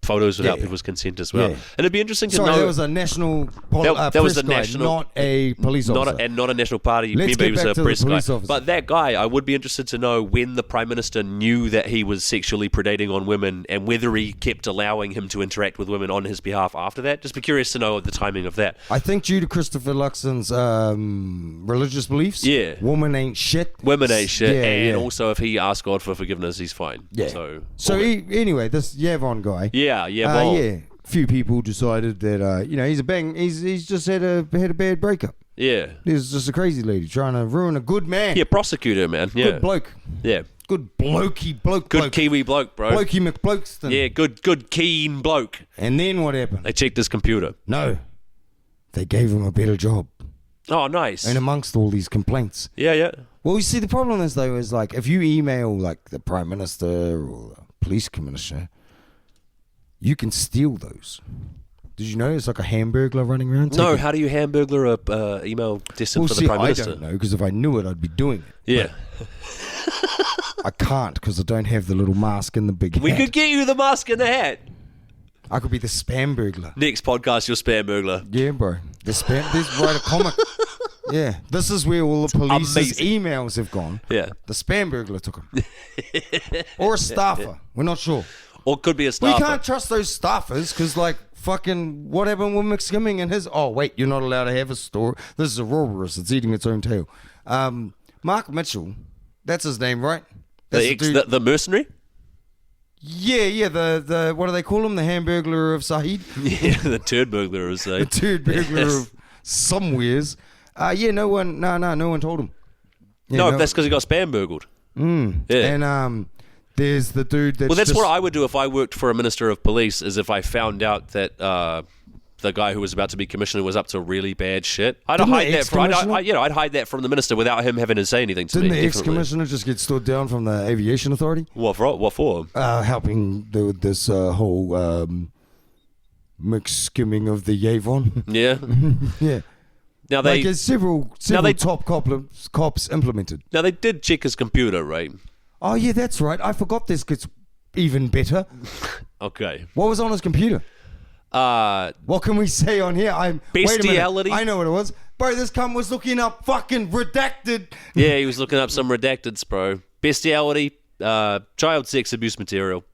photos without people's consent as well. Yeah. And it'd be interesting to know. There was a national that was a guy, national, not a police officer. Not a National Party member, he was a press guy. But that guy, I would be interested to know when the Prime Minister knew that he was sexually predating on women and whether he kept allowing him to interact with women on his behalf after that. Just be curious to know the timing of that. I think due to Christopher Luxon's religious beliefs, women ain't shit. Women ain't shit, also if he asks God for forgiveness, he's fine. Yeah. Anyway, this Yavon guy. Few people decided that he's just had a bad breakup. Yeah. There's just a crazy lady trying to ruin a good man. Yeah, prosecute her, man. Yeah. Good bloke. Yeah. Good blokey bloke. Good Kiwi bloke, bro. Blokey McBlokeston. Yeah, good keen bloke. And then what happened? They checked his computer. No. They gave him a better job. Oh, nice. And amongst all these complaints. Yeah. Well, you see, the problem is, though, is like if you email like the Prime Minister or the police commissioner, you can steal those. Did you know it's like a hamburglar running around? No, how do you hamburglar a email destined for the Prime Minister? I don't know, because if I knew it, I'd be doing it. Yeah. I can't, because I don't have the little mask and the big hat. We could get you the mask and the hat. I could be the spam burglar. Next podcast, you're spam burglar. Yeah, bro. The spam. This write a comic. Yeah, this is where all the police's emails have gone. Yeah. The spam burglar took them. Or a staffer. We're not sure. Or it could be a staffer. We can't trust those staffers because, like, fucking what happened with McSkimming and his... Oh, wait, you're not allowed to have a store. This is a Roberus. It's eating its own tail. Mark Mitchell, that's his name, right? The mercenary? Yeah, the what do they call him? The hamburglar of Saeed? Yeah, the turd burglar of Saeed. The turd burglar of somewheres. No one told him. Yeah, that's because he got spam burgled. Yeah. And there's the dude that's what I would do if I worked for a minister of police, is if I found out that the guy who was about to be commissioner was up to really bad shit. I'd hide that from the minister without him having to say anything to me. Didn't the ex-commissioner just get stood down from the aviation authority? What for? Helping this whole mix-skimming of the Yavon. Yeah. Yeah. Now there's several top cops implemented. Now they did check his computer, right? Oh yeah, that's right. I forgot this gets even better. Okay. What was on his computer? What can we say on here? Bestiality. I know what it was. Bro, this cunt was looking up fucking redacted. Yeah, he was looking up some redacteds, bro. Bestiality, child sex abuse material.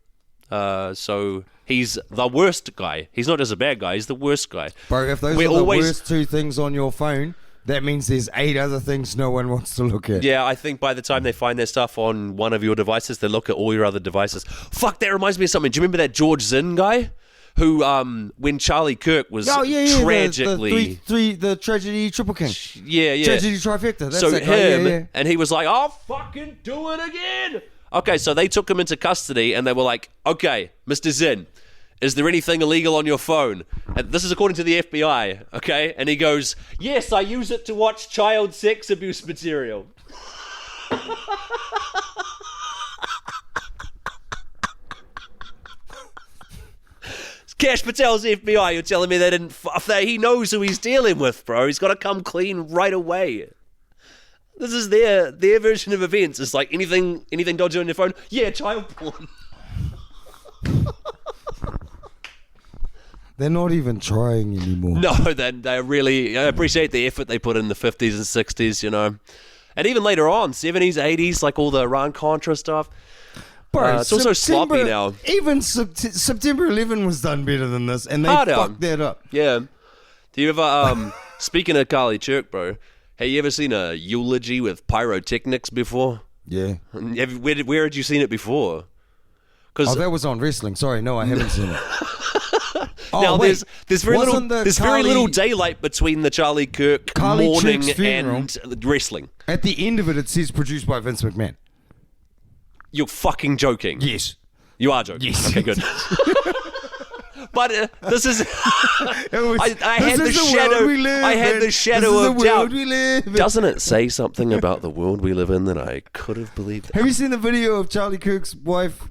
So he's the worst guy. He's not just a bad guy, he's the worst guy. Bro, if those are the worst two things on your phone, that means there's 8 other things no one wants to look at. Yeah, I think by the time they find their stuff on one of your devices, they look at all your other devices. Fuck, that reminds me of something. Do you remember that George Zinn guy? Who, when Charlie Kirk was tragically... The tragedy triple king. Yeah. Tragedy trifecta. That's so that him, guy, and he was like, I'll fucking do it again. Okay, so they took him into custody, and they were like, okay, Mr. Zinn, is there anything illegal on your phone? And this is according to the FBI, okay? And he goes, yes, I use it to watch child sex abuse material. Cash Patel's the FBI. You're telling me they didn't... he knows who he's dealing with, bro. He's got to come clean right away. This is their version of events. It's like anything dodgy on your phone? Yeah, child porn. They're not even trying anymore. No, they really... I appreciate the effort they put in the 50s and 60s, you know. And even later on, 70s, 80s, like all the Iran-Contra stuff. Bro, it's also sloppy now. Even September 11 was done better than this, and they fucked that up. Yeah. Do you ever... speaking of Carly Chirk, bro, have you ever seen a eulogy with pyrotechnics before? Yeah. Where had you seen it before? That was on wrestling. Sorry, no, I haven't seen it. Now, there's very little daylight between the Charlie Kirk mourning and wrestling. At the end of it, it says produced by Vince McMahon. You're fucking joking. Yes. You are joking. Yes. Okay, good. But this is... I had the shadow of doubt. Doesn't it say something about the world we live in that I could have believed? Have you seen the video of Charlie Kirk's wife,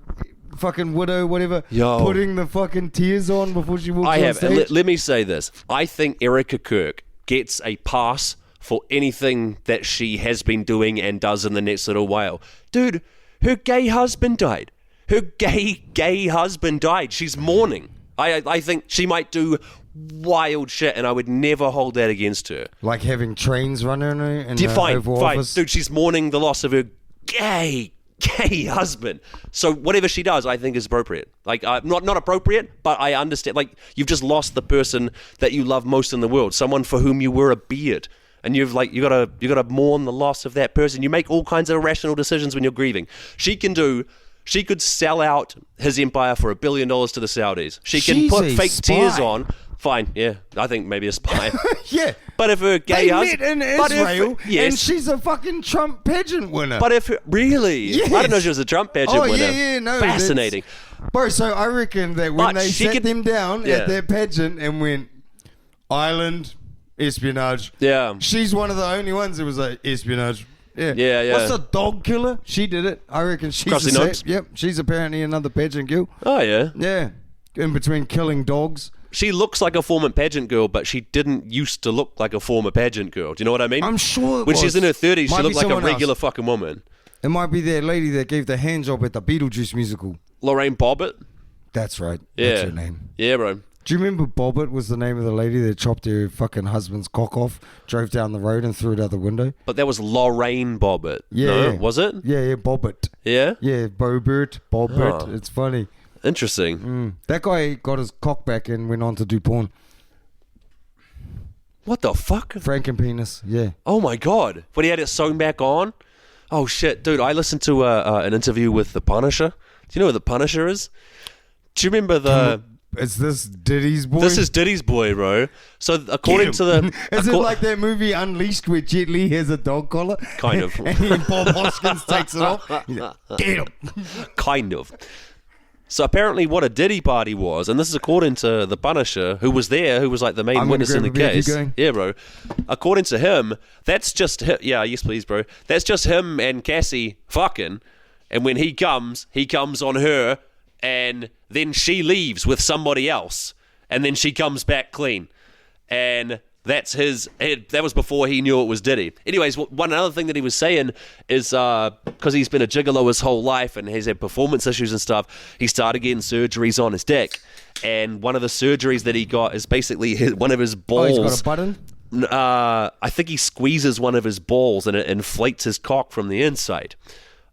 fucking widow, whatever, putting the fucking tears on before she walks on stage? Let me say this. I think Erica Kirk gets a pass for anything that she has been doing and does in the next little while. Dude, her gay husband died. Her gay husband died. She's mourning. I think she might do wild shit, and I would never hold that against her. Like having trains running her in the fine. Oval Office? Dude, she's mourning the loss of her gay husband. So whatever she does, I think is appropriate. Like, not appropriate, but I understand. Like, you've just lost the person that you love most in the world, someone for whom you were a beard. And you gotta mourn the loss of that person. You make all kinds of irrational decisions when you're grieving. She could sell out his empire for $1 billion to the Saudis. She can put fake tears on. Fine, yeah. I think maybe a spy. Yeah. But if her gay husband... They met in Israel, and she's a fucking Trump pageant winner. But if... Really? Yes. I didn't know she was a Trump pageant winner. Yeah, no. Fascinating. Bro, so I reckon that when they sat them down at their pageant and went, Ireland, espionage. Yeah. She's one of the only ones that was like, espionage. Yeah. Yeah. What's the dog killer? She did it. I reckon she's Yep, she's apparently another pageant girl. Oh, yeah. Yeah. In between killing dogs. She looks like a former pageant girl, but she didn't used to look like a former pageant girl. Do you know what I mean? I'm sure when she's in her 30s, she looked like a regular else. Fucking woman. It might be that lady that gave the hand job at the Beetlejuice musical. Lorraine Bobbitt? That's right. Yeah. That's her name. Yeah, bro. Do you remember Bobbitt was the name of the lady that chopped her fucking husband's cock off, drove down the road and threw it out the window? But that was Lorraine Bobbitt. Yeah. No, was it? Yeah, Bobbitt. Yeah? Yeah, Bobbert. Oh. It's funny. Interesting. That guy got his cock back and went on to do porn. What the fuck? Frankenpenis, yeah. Oh my god. When he had it sewn back on? Oh shit. Dude, I listened to an interview with The Punisher. Do you know who The Punisher is? Do you remember the... Is this Diddy's boy? This is Diddy's boy, bro. So according to the... Is it like that movie Unleashed where Jet Li has a dog collar? Kind of. And Bob Hoskins takes it off? He's like, get him. Kind of. So apparently what a Diddy party was, and this is according to The Punisher, who was there, who was like the main witness in the case. Yeah, bro. According to him, that's just him. Yeah, yes, please, bro. That's just him and Cassie fucking, and when he comes on her, and then she leaves with somebody else, and then she comes back clean. And that's that was before he knew it was Diddy. Anyways, one other thing that he was saying is because he's been a gigolo his whole life and has had performance issues and stuff, he started getting surgeries on his dick. And one of the surgeries that he got is basically one of his balls. Oh, he's got a button? I think he squeezes one of his balls and it inflates his cock from the inside.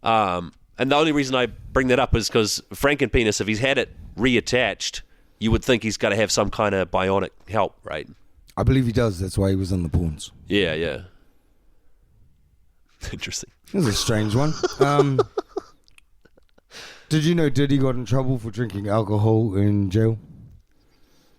And the only reason I bring that up is because frankenpenis, if he's had it reattached, you would think he's got to have some kind of bionic help, right? I believe he does. That's why he was in the porns. Yeah. Interesting. This is a strange one. Did you know Diddy got in trouble for drinking alcohol in jail?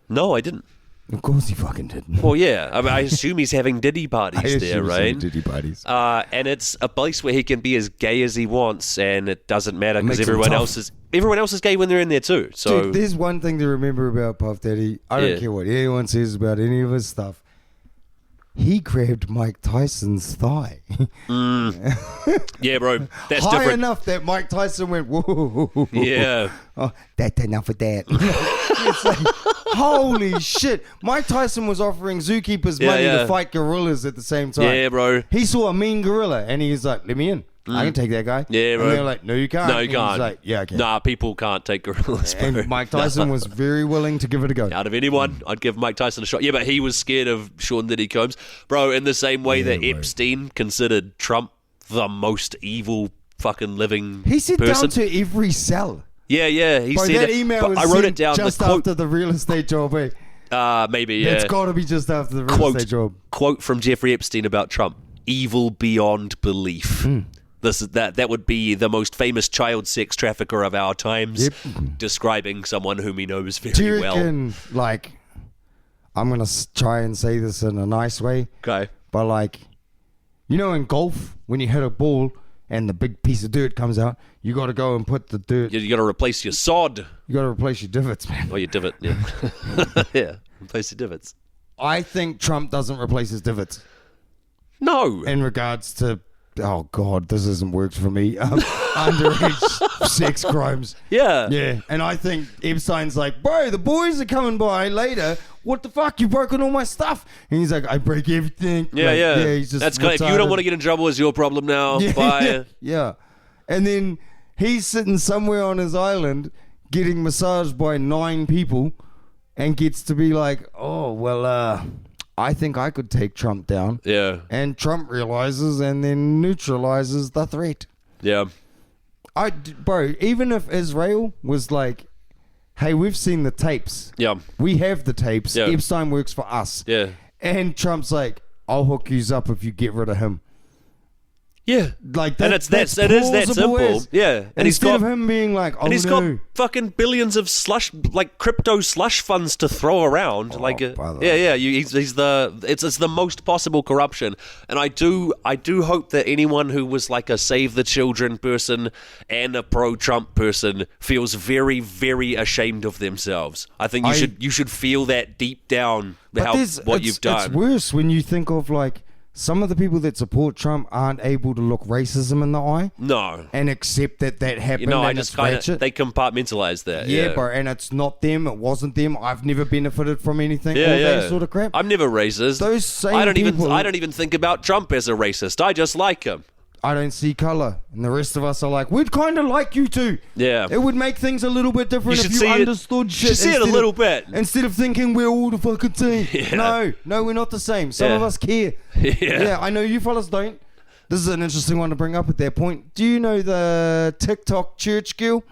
No, I didn't. Of course he fucking didn't. Well, yeah. I mean, I assume he's having Diddy parties there, right? Diddy parties. And it's a place where he can be as gay as he wants, and it doesn't matter because everyone else is gay when they're in there too. So, dude, there's one thing to remember about Puff Daddy. I don't care what anyone says about any of his stuff. He grabbed Mike Tyson's thigh. Yeah, bro. That's high different. enough that Mike Tyson went, whoa. Yeah. Oh, that's enough of that. It's like, holy shit. Mike Tyson was offering zookeepers money to fight gorillas at the same time. Yeah, bro. He saw a mean gorilla and he was like, let me in. I can take that guy. Yeah, bro. And they're like, no, you can't. No, you and can't. He's like, yeah, I can. Nah, people can't take gorillas, bro. And Mike Tyson was very willing to give it a go. Out of anyone, I'd give Mike Tyson a shot. Yeah, but he was scared of Sean Diddy Combs. Bro, in the same way that Epstein considered Trump the most evil fucking living He said person. down to every cell. Yeah. He Bro, said that it, email but was I wrote it sent down. just the quote, after the real estate job, eh? maybe, yeah. It's got to be just after the real estate job. Quote from Jeffrey Epstein about Trump: "Evil beyond belief." That would be the most famous child sex trafficker of our times, describing someone whom he knows very Do you well. reckon, like, I'm going to try and say this in a nice way. Okay. But, like, you know in golf, when you hit a ball and the big piece of dirt comes out, you got to go and put the dirt. You got to replace your sod. You got to replace your divots, man. Or your divot, yeah. Yeah, replace your divots. I think Trump doesn't replace his divots No. in regards to oh God, this hasn't worked for me. Underage sex crimes. Yeah. Yeah. And I think Epstein's like, bro, the boys are coming by later. What the fuck? You've broken all my stuff. And he's like, I break everything. Yeah. He's just That's good. If you don't want to get in trouble, it's your problem now. Bye. Yeah. And then he's sitting somewhere on his island getting massaged by 9 people and gets to be like, oh, well, I think I could take Trump down. Yeah. And Trump realizes and then neutralizes the threat. Yeah. Bro, even if Israel was like, hey, we've seen the tapes. Yeah. We have the tapes. Yeah. Epstein works for us. Yeah. And Trump's like, I'll hook you up if you get rid of him. Yeah, like that, and it is that simple. Yeah, and instead of him being like, oh, and he's no. got fucking billions of slush, like crypto slush funds to throw around. He's the most possible corruption. And I do hope that anyone who was like a Save the Children person and a pro-Trump person feels very, very ashamed of themselves. I think you should feel that deep down what you've done. It's worse when you think of like. Some of the people that support Trump aren't able to look racism in the eye. No. And accept that happened. I just kind of, they compartmentalize that. Yeah, bro. And it's not them. It wasn't them. I've never benefited from anything. That sort of crap. I'm never racist. Those same I don't people, even think about Trump as a racist. I just like him. I don't see color. And the rest of us are like, we'd kind of like you too. Yeah. It would make things a little bit different if you understood shit. You should see it a little bit. Instead of thinking we're all the fucking team. Yeah. No, we're not the same. Some of us care. Yeah, I know you fellas don't. This is an interesting one to bring up at that point. Do you know the TikTok church girl?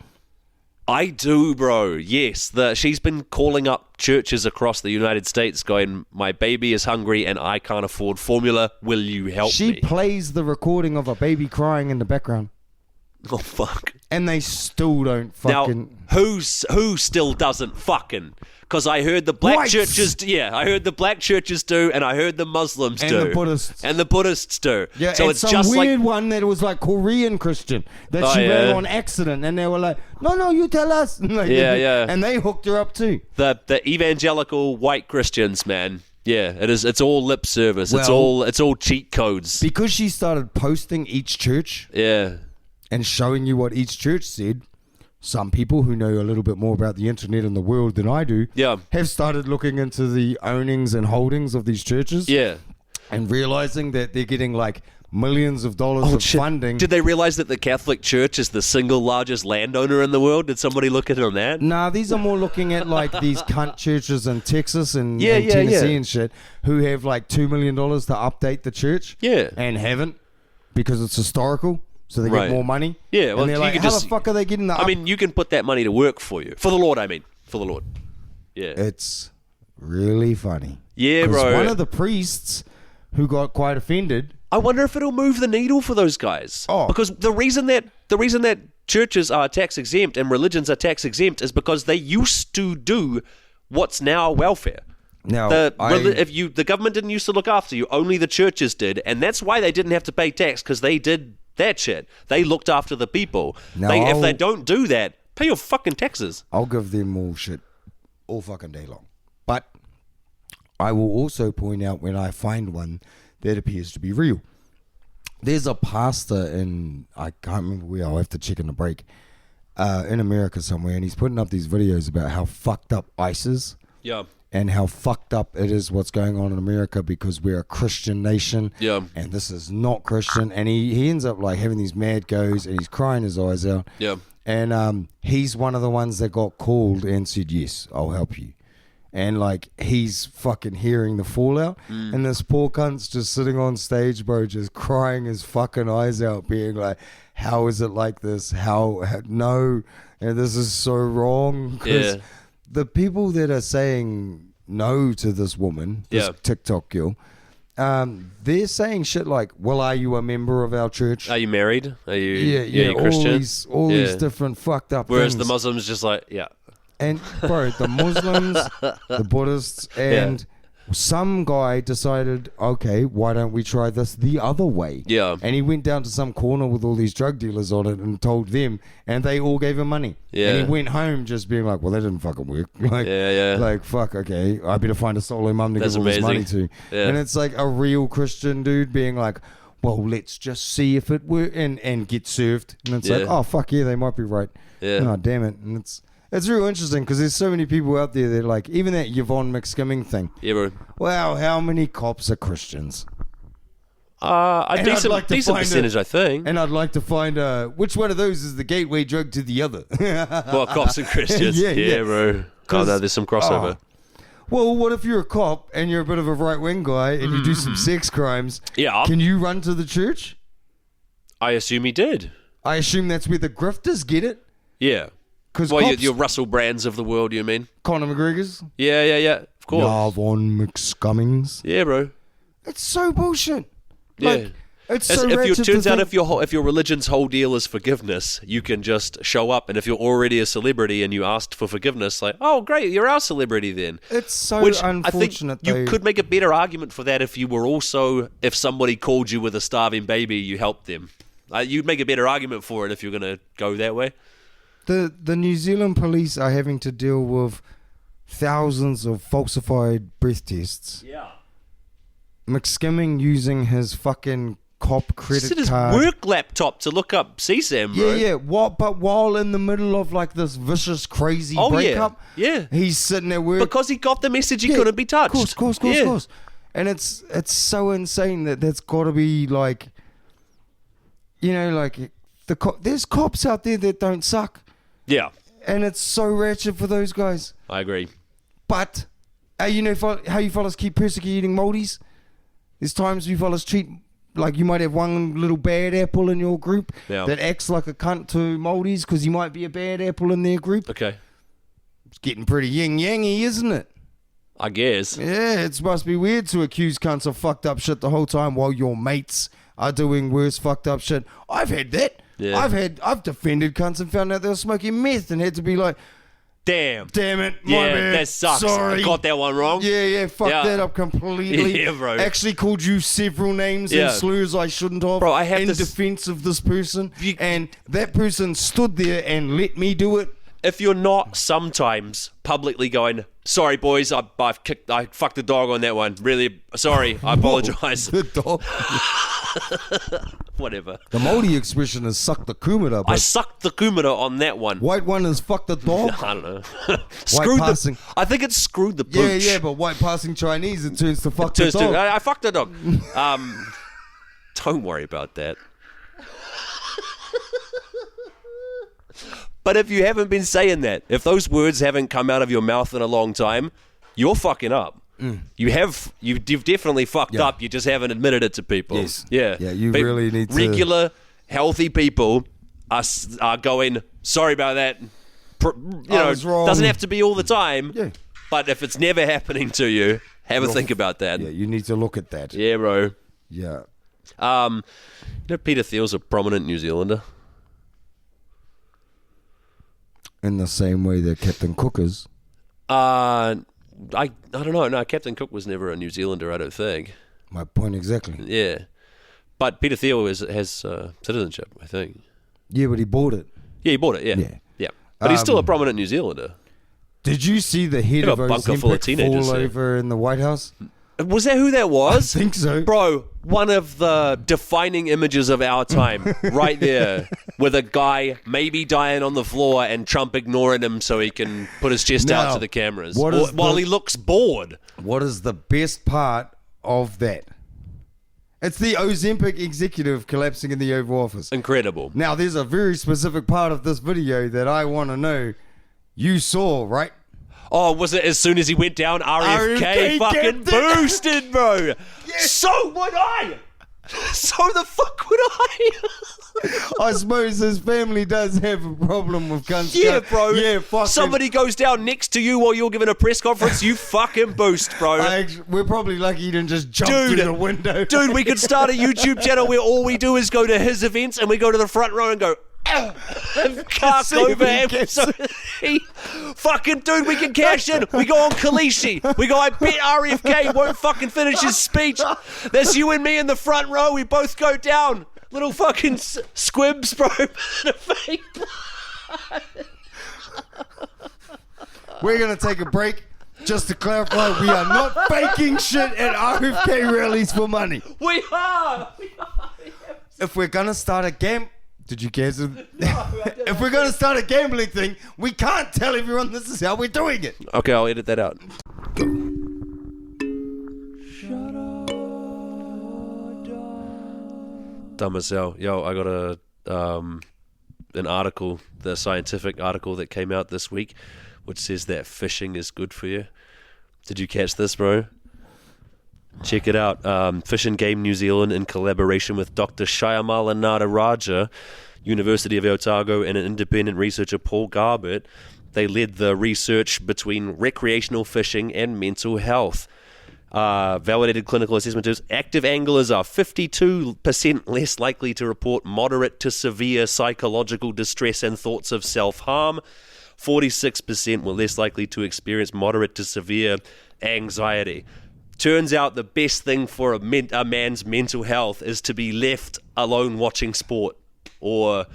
I do, bro. Yes. She's been calling up churches across the United States going, my baby is hungry and I can't afford formula. Will you help me? She plays the recording of a baby crying in the background. Oh, fuck. And they still don't fucking... Now, who still doesn't fucking... Because I heard the black churches... Yeah, I heard the black churches do, and I heard the Muslims do. And the Buddhists. And the Buddhists do. Yeah, so and it's some just weird one that was like Korean Christian that she ran on accident, and they were like, no, you tell us. And And they hooked her up too. The evangelical white Christians, man. Yeah, it is. It's all lip service. Well, it's all cheat codes. Because she started posting each church. Yeah. And showing you what each church said. Some people who know a little bit more about the internet and the world than I do have started looking into the ownings and holdings of these churches. Yeah. And realizing that they're getting like millions of dollars of funding. Did they realize that the Catholic Church is the single largest landowner in the world? Did somebody look at it on that? Nah, these are more looking at like these cunt churches in Texas and Tennessee and shit who have like $2 million to update the church. Yeah. And haven't because it's historical. So they get more money. Yeah, well, and they're like, how the fuck are they getting that? I mean, you can put that money to work for you. For the Lord, I mean. For the Lord. Yeah. It's really funny. Yeah, bro. One of the priests who got quite offended. I wonder if it'll move the needle for those guys. Oh. Because the reason that churches are tax exempt and religions are tax exempt is because they used to do what's now welfare. Now, the government didn't used to look after you, only the churches did, and that's why they didn't have to pay tax, because they did that shit. They looked after the people. If they don't do that, pay your fucking taxes. I'll give them all shit all fucking day long. But I will also point out when I find one that appears to be real. There's a pastor in, I can't remember where, I'll have to check in the break, in America somewhere, and he's putting up these videos about how fucked up ICE is. Yeah. And how fucked up it is what's going on in America because we're a Christian nation. Yeah. And this is not Christian. And he ends up like having these mad goes and he's crying his eyes out. Yeah. And he's one of the ones that got called and said, yes, I'll help you. And like he's fucking hearing the fallout. And this poor cunt's just sitting on stage, bro, just crying his fucking eyes out, being like, how is it like this? No. And this is so wrong. Yeah. The people that are saying no to this woman, this TikTok girl, they're saying shit like, well, are you a member of our church? Are you married? Are you Christian? All these different fucked up Whereas things. the Muslims just like, And, bro, the Muslims, the Buddhists, and some guy decided, okay, why don't we try this the other way? Yeah. And he went down to some corner with all these drug dealers on it and told them, and they all gave him money. Yeah. And he went home just being like, well, that didn't fucking work. Like, like, fuck, okay, I better find a solo mum to give all this money to. Yeah. And it's like a real Christian dude being like, well, let's just see if it works, and get served. And it's like, oh, fuck yeah, they might be right. Yeah. Oh, damn it. And it's real interesting because there's so many people out there that like, even that Yvonne McSkimming thing. Yeah, bro. Wow, how many cops are Christians? A decent, like decent percentage, I think. And I'd like to find which one of those is the gateway drug to the other. Well, cops and Christians. yeah, bro. Oh, no, there's some crossover. Well, what if you're a cop and you're a bit of a right-wing guy and you do some sex crimes? Yeah. Can you run to the church? I assume he did. I assume that's where the grifters get it. Yeah. Well, your Russell Brands of the world, you mean? Conor McGregor's? Yeah. Of course. Yvonne McScummings. Yeah, bro. It's so bullshit. Yeah. Like, it's so ratchet. Turns out if your religion's whole deal is forgiveness, you can just show up, and if you're already a celebrity and you asked for forgiveness, like, oh great, you're our celebrity then. It's so unfortunate. I think you could make a better argument for that if you were also, if somebody called you with a starving baby, you helped them. You'd make a better argument for it if you're going to go that way. The New Zealand police are having to deal with thousands of falsified breath tests. Yeah. McSkimming using his fucking cop credit his card. work laptop to look up CSAM, bro. Yeah. But while in the middle of like this vicious, crazy breakup, he's sitting at work because he got the message he couldn't be touched. Of course. And it's so insane that's got to be like, you know, like there's cops out there that don't suck. Yeah. And it's so ratchet for those guys. I agree. But you know how you fellas keep persecuting Māoris? There's times you fellas treat, like you might have one little bad apple in your group that acts like a cunt to Māoris because he might be a bad apple in their group. Okay. It's getting pretty yin-yangy, isn't it? I guess. Yeah, it must be weird to accuse cunts of fucked up shit the whole time while your mates are doing worse fucked up shit. I've had that. Yeah. I've defended cunts and found out they were smoking meth and had to be like, Damn it, my bad. That sucks. Sorry. I got that one wrong. Yeah, fucked that up completely. Yeah, bro. Actually called you several names and slurs I shouldn't have. Bro, I have in defense of this person. And that person stood there and let me do it. If you're not sometimes publicly going, sorry boys, I fucked the dog on that one. Really sorry. I apologize. The dog. Whatever. The Māori expression is suck the kumara. I sucked the kumara on that one. White one is fuck the dog. I don't know. I think it's screwed the pooch. Yeah, but white passing Chinese, it turns to fuck the dog. I fucked the dog. Don't worry about that. But if you haven't been saying that, if those words haven't come out of your mouth in a long time, you're fucking up. You've definitely fucked up. You just haven't admitted it to people. Yes. Yeah. Yeah, you really need to. Regular, healthy people are going, sorry about that. Doesn't have to be all the time. Yeah. But if it's never happening to you, have a think about that. Yeah, you need to look at that. Yeah, bro. Yeah. Peter Thiel's a prominent New Zealander. In the same way that Captain Cook is. I don't know. No, Captain Cook was never a New Zealander, I don't think. My point exactly. Yeah. But Peter Thiel has citizenship, I think. Yeah, but he bought it. Yeah, he bought it, yeah. But he's still a prominent New Zealander. Did you see the head of Ozempic fall over in the White House? Was that who that was? I think so. Bro, one of the defining images of our time, right there, with a guy maybe dying on the floor and Trump ignoring him so he can put his chest out to the cameras while he looks bored. What is the best part of that? It's the Ozempic executive collapsing in the Oval Office. Incredible. Now, there's a very specific part of this video that I want to know. You saw, right? Oh, was it as soon as he went down, RFK fucking boosted, bro? Yes. So would I. So the fuck would I. I suppose his family does have a problem with guns. Yeah, bro. Yeah, fucking. Somebody goes down next to you while you're giving a press conference, you fucking boost, bro. We're probably lucky he didn't just jump through the window. Dude, we could start a YouTube channel where all we do is go to his events and we go to the front row and go, Cark over him. So fucking dude, we can cash in. We go on Kalishi. We go, I bet RFK won't fucking finish his speech. That's you and me in the front row. We both go down. Little fucking squibs, bro. We're going to take a break. Just to clarify, we are not faking shit at RFK rallies for money. We are. if we're gonna start a game, did you guess it? If we're gonna start a gambling thing, we can't tell everyone this is how we're doing it. Okay, I'll edit that out. Dumb as hell. Yo, I got an article, the scientific article that came out this week, which says that fishing is good for you. Did you catch this, bro? Check it out. Fish and Game New Zealand, in collaboration with Dr. Shyamala Nataraja, University of Otago, and an independent researcher, Paul Garbett, they led the research between recreational fishing and mental health. Validated clinical assessment is active anglers are 52% less likely to report moderate to severe psychological distress and thoughts of self-harm. 46% were less likely to experience moderate to severe anxiety. Turns out the best thing for a man's mental health is to be left alone watching sport or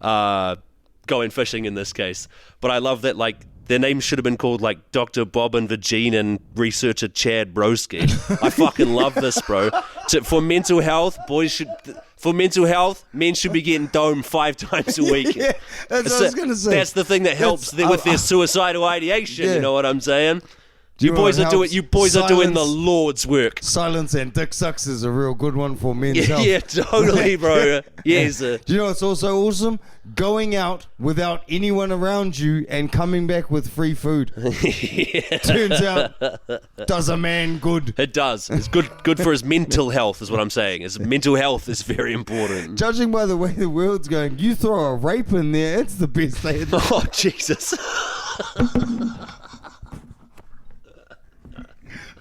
going fishing in this case. But I love that, like, their names should have been called, like, Dr. Bob and Virgin and researcher Chad Broski. I fucking love this, bro. For mental health, men should be getting domed 5 times a week. Yeah, that's what I was going to say. That's the thing that helps with their suicidal ideation, yeah. You know what I'm saying? You boys are doing the Lord's work. Silence and dick sucks is a real good one for men's health. Yeah, totally, bro. Yes. Do you know what's also awesome? Going out without anyone around you and coming back with free food. Yeah. Turns out, does a man good. It does. It's good for his mental health, is what I'm saying. His mental health is very important. Judging by the way the world's going, you throw a rape in there, it's the best thing. Oh, Jesus.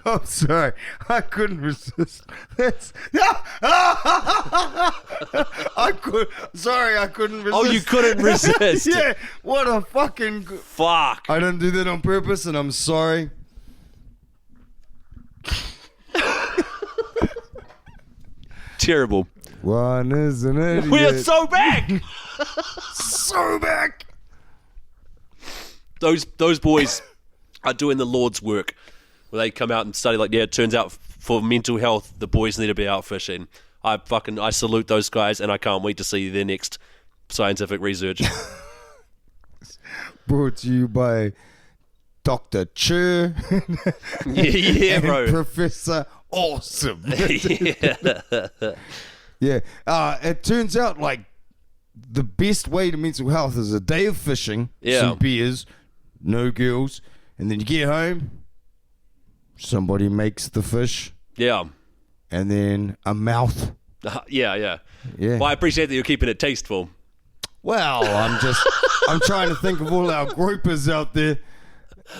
I'm sorry, I couldn't resist. That's I couldn't resist. Oh, you couldn't resist. Yeah, what a fucking fuck. I didn't do that on purpose, and I'm sorry. Terrible. One is an idiot. We're so back. So back. Those boys are doing the Lord's work. Where they come out and study, like, yeah, it turns out for mental health, the boys need to be out fishing. I salute those guys, and I can't wait to see their next scientific research. Brought to you by Dr. Chur. Yeah, bro. Professor Awesome. Yeah. Yeah. It turns out, like, the best way to mental health is a day of fishing, some beers, no girls, and then you get home. Somebody makes the fish. Yeah. And then a mouth. Yeah. Yeah. Well, I appreciate that you're keeping it tasteful. Well, I'm trying to think of all our groypers out there.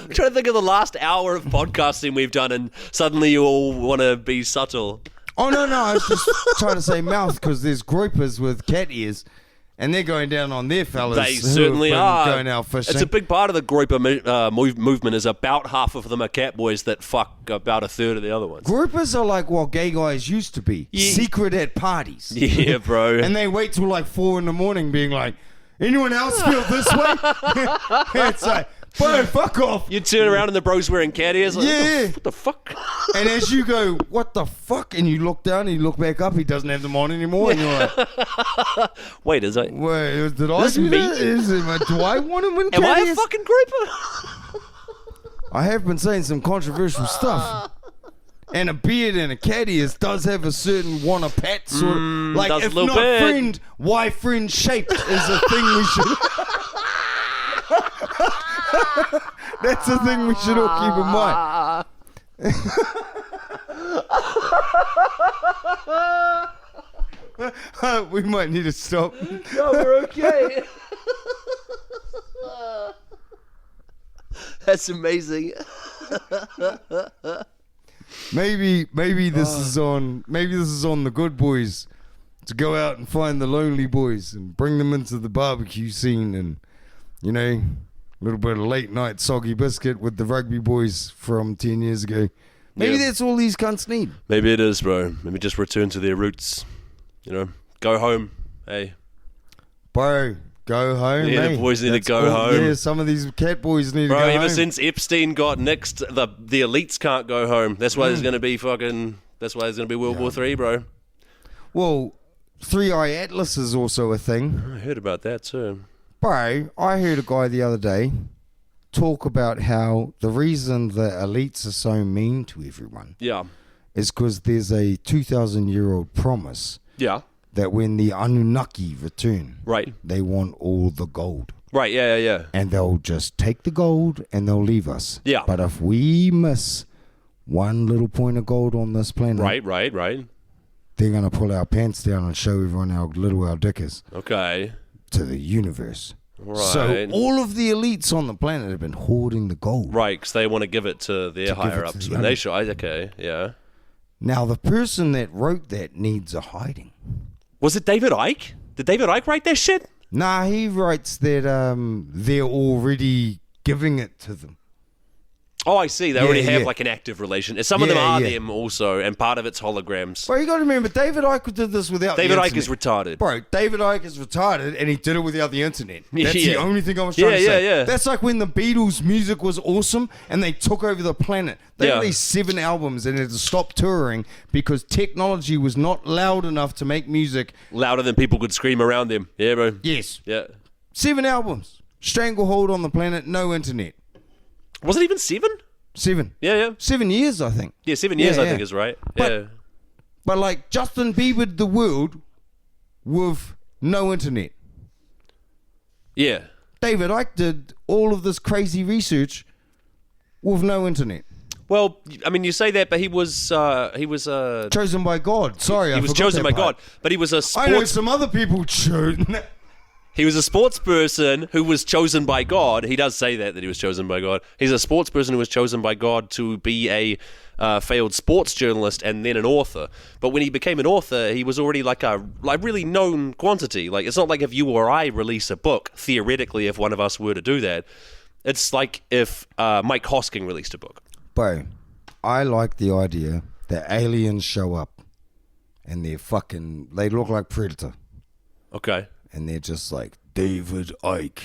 I'm trying to think of the last hour of podcasting we've done, and suddenly you all want to be subtle. Oh, no, I was just trying to say mouth because there's groypers with cat ears. And they're going down on their fellas. They certainly are. Going out fishing. It's a big part of the groyper movement. Is about half of them are cat boys that fuck about a third of the other ones. Groypers are like what gay guys used to be. Yeah. Secret at parties. Yeah, bro. And they wait till like 4 a.m. being like, anyone else feel this way? It's like, bro, fuck off. You turn around and the bro's wearing cat ears. Like, yeah. What the fuck? And as you go, what the fuck? And you look down and you look back up, he doesn't have them on anymore. And you're like, wait, is that? Wait, did I do that? Do I want him in cat Am I ears? a fucking groyper? I have been saying some controversial stuff. And a beard and a cat ears does have a certain want a pat sort of. Like, does if a little not bit. friend, why friend shaped is a thing we should. That's a thing we should all keep in mind. We might need to stop. No, we're okay. That's amazing. Maybe this is on the good boys to go out and find the lonely boys and bring them into the barbecue scene, and you know, a little bit of late night soggy biscuit with the rugby boys from 10 years ago. Maybe that's all these cunts need. Maybe it is, bro. Maybe just return to their roots. You know, go home. Hey, bro, go home. Yeah, eh? the boys need to go home. Yeah, some of these cat boys need to go home. Bro, ever since Epstein got nixed, the elites can't go home. That's why there's going to be World War III, bro. Well, Three-eye atlas is also a thing. I heard about that too. Bro, I heard a guy the other day talk about how the reason the elites are so mean to everyone Yeah. is because there's a 2,000-year-old promise Yeah. that when the Anunnaki return, Right. they want all the gold. Right. Yeah. And they'll just take the gold and they'll leave us. Yeah. But if we miss one little point of gold on this planet, Right. they're going to pull our pants down and show everyone how little our dick is Okay. to the universe. Right. So all of the elites on the planet have been hoarding the gold. Right, because they want to give it to their give higher it ups to when the they should. Okay, yeah. Now, the person that wrote that needs a hiding. Was it David Icke? Did David Icke write that shit? Nah, he writes that they're already giving it to them. Oh, I see. They already have yeah. like an active relation. Some of them Yeah, are yeah. them also, and part of it's holograms. Bro, you got to remember, David Icke did this without David the Icke internet. is retarded. Bro, David Icke is retarded, and he did it without the internet. That's Yeah. the only thing I was trying to say. Yeah. That's like when the Beatles' music was awesome, and they took over the planet. They Yeah. released 7 albums, and had to stop touring because technology was not loud enough to make music. Louder than people could scream around them. Yeah, bro. Yes. Yeah. 7 albums. Stranglehold on the planet, no internet. Was it even 7? 7. Yeah. 7 years, I think. Yeah, 7 years Yeah, I think yeah. is right. But- yeah. But like Justin Bieber the world with no internet. Yeah. David Icke did all of this crazy research with no internet. Well, I mean, you say that, but he was Chosen by God. Sorry, I he was forgot chosen that by part. God, but he was a I know sports some other people chosen. He was a sports person who was chosen by God. He does say that he was chosen by God. He's a sports person who was chosen by God to be a failed sports journalist and then an author. But when he became an author, he was already like a really known quantity. Like, it's not like if you or I release a book, theoretically, if one of us were to do that. It's like if Mike Hosking released a book. Bro, I like the idea that aliens show up and they look like Predator. Okay. And they're just like, David Icke.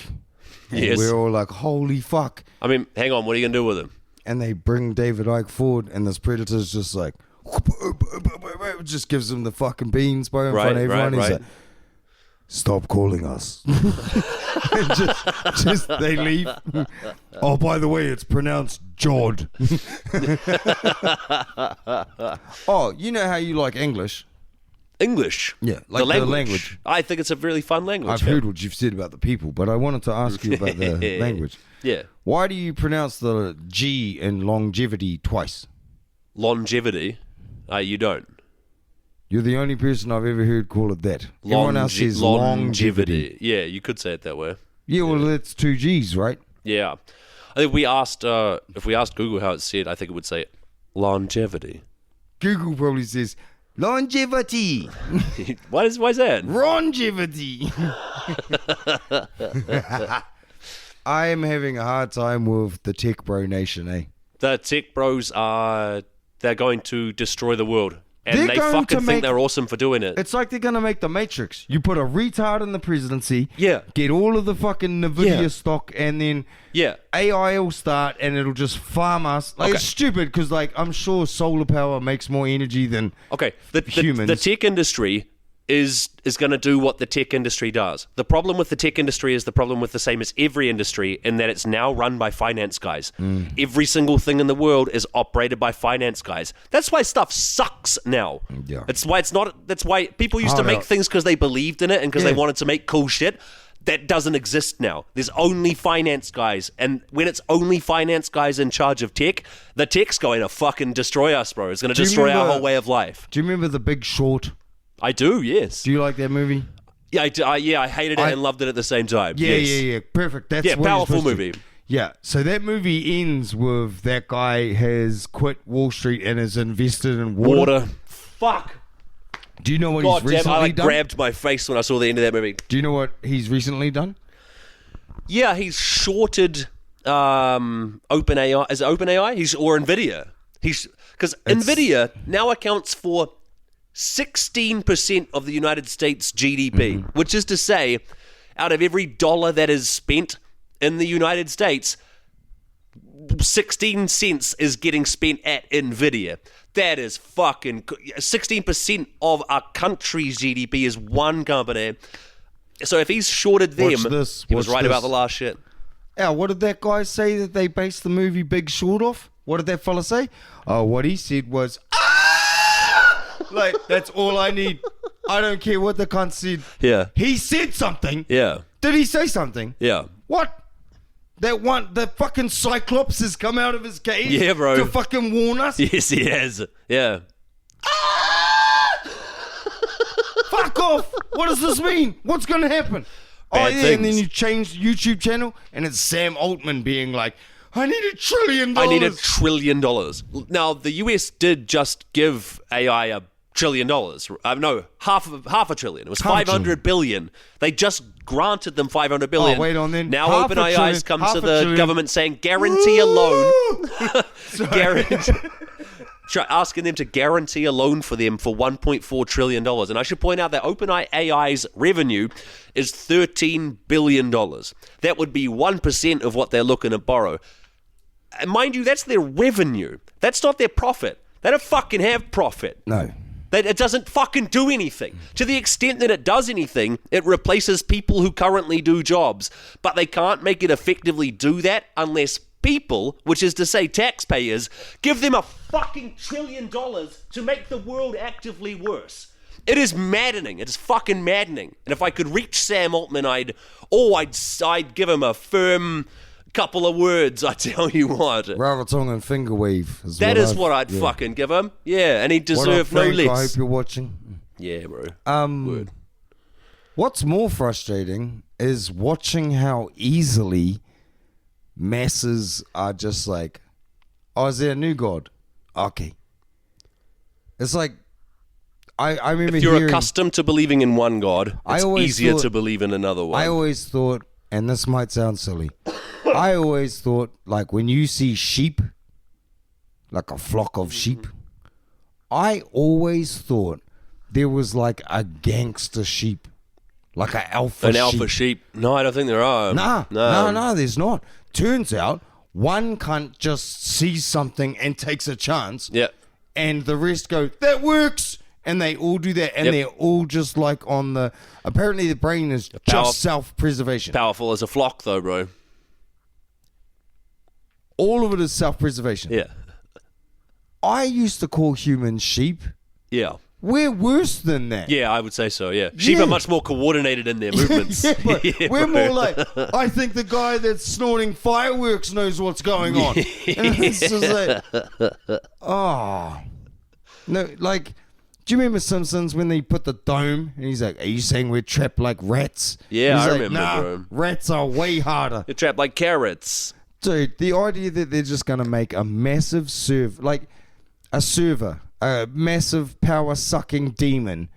And Yes. we're all like, holy fuck. I mean, hang on, what are you going to do with him? And they bring David Icke forward, and this Predator's just like, just gives him the fucking beans, bro, in front of everyone. He's like, stop calling us. And just they leave. Oh, by the way, it's pronounced Jod. Oh, you know how you like English? English. Yeah, like the the language. language. I think it's a really fun language. I've heard what you've said about the people, but I wanted to ask you about the language. Yeah. Why do you pronounce the G in longevity twice? Longevity. You don't. You're the only person I've ever heard call it that. Everyone else says longevity. Yeah, you could say it that way. Yeah, well, that's 2 G's, right? Yeah. I think if we asked Google how it's said, I think it would say longevity. Google probably says longevity. Why is that? Longevity. I am having a hard time with the tech bro nation, eh? The tech bros they're going to destroy the world. And They're they going fucking to think make- they're awesome for doing it. It's like they're going to make the Matrix. You put a retard in the presidency, Yeah. get all of the fucking NVIDIA Yeah. stock, and then Yeah. AI will start and it'll just farm us. Like, Okay. it's stupid because, like, I'm sure solar power makes more energy than Okay. The humans. tech industry is going to do what the tech industry does. The problem with the tech industry is the problem with the same as every industry in that it's now run by finance guys. Every single thing in the world is operated by finance guys. That's why stuff sucks now. Yeah. That's why people used to Hold make up. things because they believed in it and because they Yeah. wanted to make cool shit. That doesn't exist now. There's only finance guys. And when it's only finance guys in charge of tech, the tech's going to fucking destroy us, bro. It's going to Do you destroy our remember- whole way of life. Do you remember The Big Short? I do, yes. Do you like that movie? Yeah, I hated it and loved it at the same time. Yeah, yes. yeah. Perfect. That's Yeah, what you're powerful supposed to movie. do. Yeah. So that movie ends with that guy has quit Wall Street and has invested in water. Fuck. Do you know what God he's damn, recently I done? grabbed my face when I saw the end of that movie. Do you know what he's recently done? Yeah, he's shorted OpenAI. Is it OpenAI? Or NVIDIA. Because NVIDIA now accounts for 16% of the United States GDP, which is to say, out of every dollar that is spent in the United States, 16 cents is getting spent at Nvidia. That is fucking 16% of our country's GDP is one company. So if he's shorted them, he was right about the last shit. Yeah, what did that guy say that they based the movie Big Short off? What did that fella say? Oh, what he said was, like, that's all I need. I don't care what the cunt said. Yeah. He said something. Yeah. Did he say something? Yeah. What? The fucking Cyclops has come out of his cage? Yeah, bro. To fucking warn us? Yes, he has. Yeah. Fuck off! What does this mean? What's going to happen? Bad and things. then you change the YouTube channel, and it's Sam Altman being like, I need $1 trillion. I need $1 trillion. Now, the US did just give AI $1 trillion. No, half a trillion. It was $500 billion. They just granted them $500 billion. Oh, wait on then. Now Half a OpenAI's trillion, come half to a the trillion. government saying, guarantee a loan. Asking them to guarantee a loan for them for $1.4 trillion. And I should point out that OpenAI's revenue is $13 billion. That would be 1% of what they're looking to borrow. And mind you, that's their revenue. That's not their profit. They don't fucking have profit. No. It doesn't fucking do anything. To the extent that it does anything, it replaces people who currently do jobs. But they can't make it effectively do that unless people, which is to say taxpayers, give them a fucking $1 trillion to make the world actively worse. It is maddening. It is fucking maddening. And if I could reach Sam Altman, I'd give him a firm couple of words, I tell you what. Rarotonga and finger wave. That is what I'd fucking give him. Yeah, and he deserved no less. I hope you're watching. Yeah, bro. Word. What's more frustrating is watching how easily masses are just like, oh, is there a new god? Okay. It's like, I remember if you're hearing, accustomed to believing in one god, it's easier to believe in another one. I always thought, and this might sound silly, I always thought, like, when you see sheep, like a flock of sheep, I always thought there was like a gangster sheep, like an alpha sheep. Alpha sheep? No, I don't think there are. No, there's not. Turns out one cunt just sees something and takes a chance. Yeah. And the rest go, that works. And they all do that. And they're all just like on the... Apparently the brain is just self-preservation. Powerful as a flock though, bro. All of it is self-preservation. Yeah. I used to call humans sheep. Yeah. We're worse than that. Yeah, I would say so, yeah. Sheep are much more coordinated in their movements. But we're more like, I think the guy that's snorting fireworks knows what's going on. And it's just like, oh. No, like, do you remember Simpsons when they put the dome? And he's like, are you saying we're trapped like rats? Yeah, he's I like, remember, nah, bro. Rats are way harder. You're trapped like carrots. Dude, the idea that they're just going to make a massive server, a massive power-sucking demon,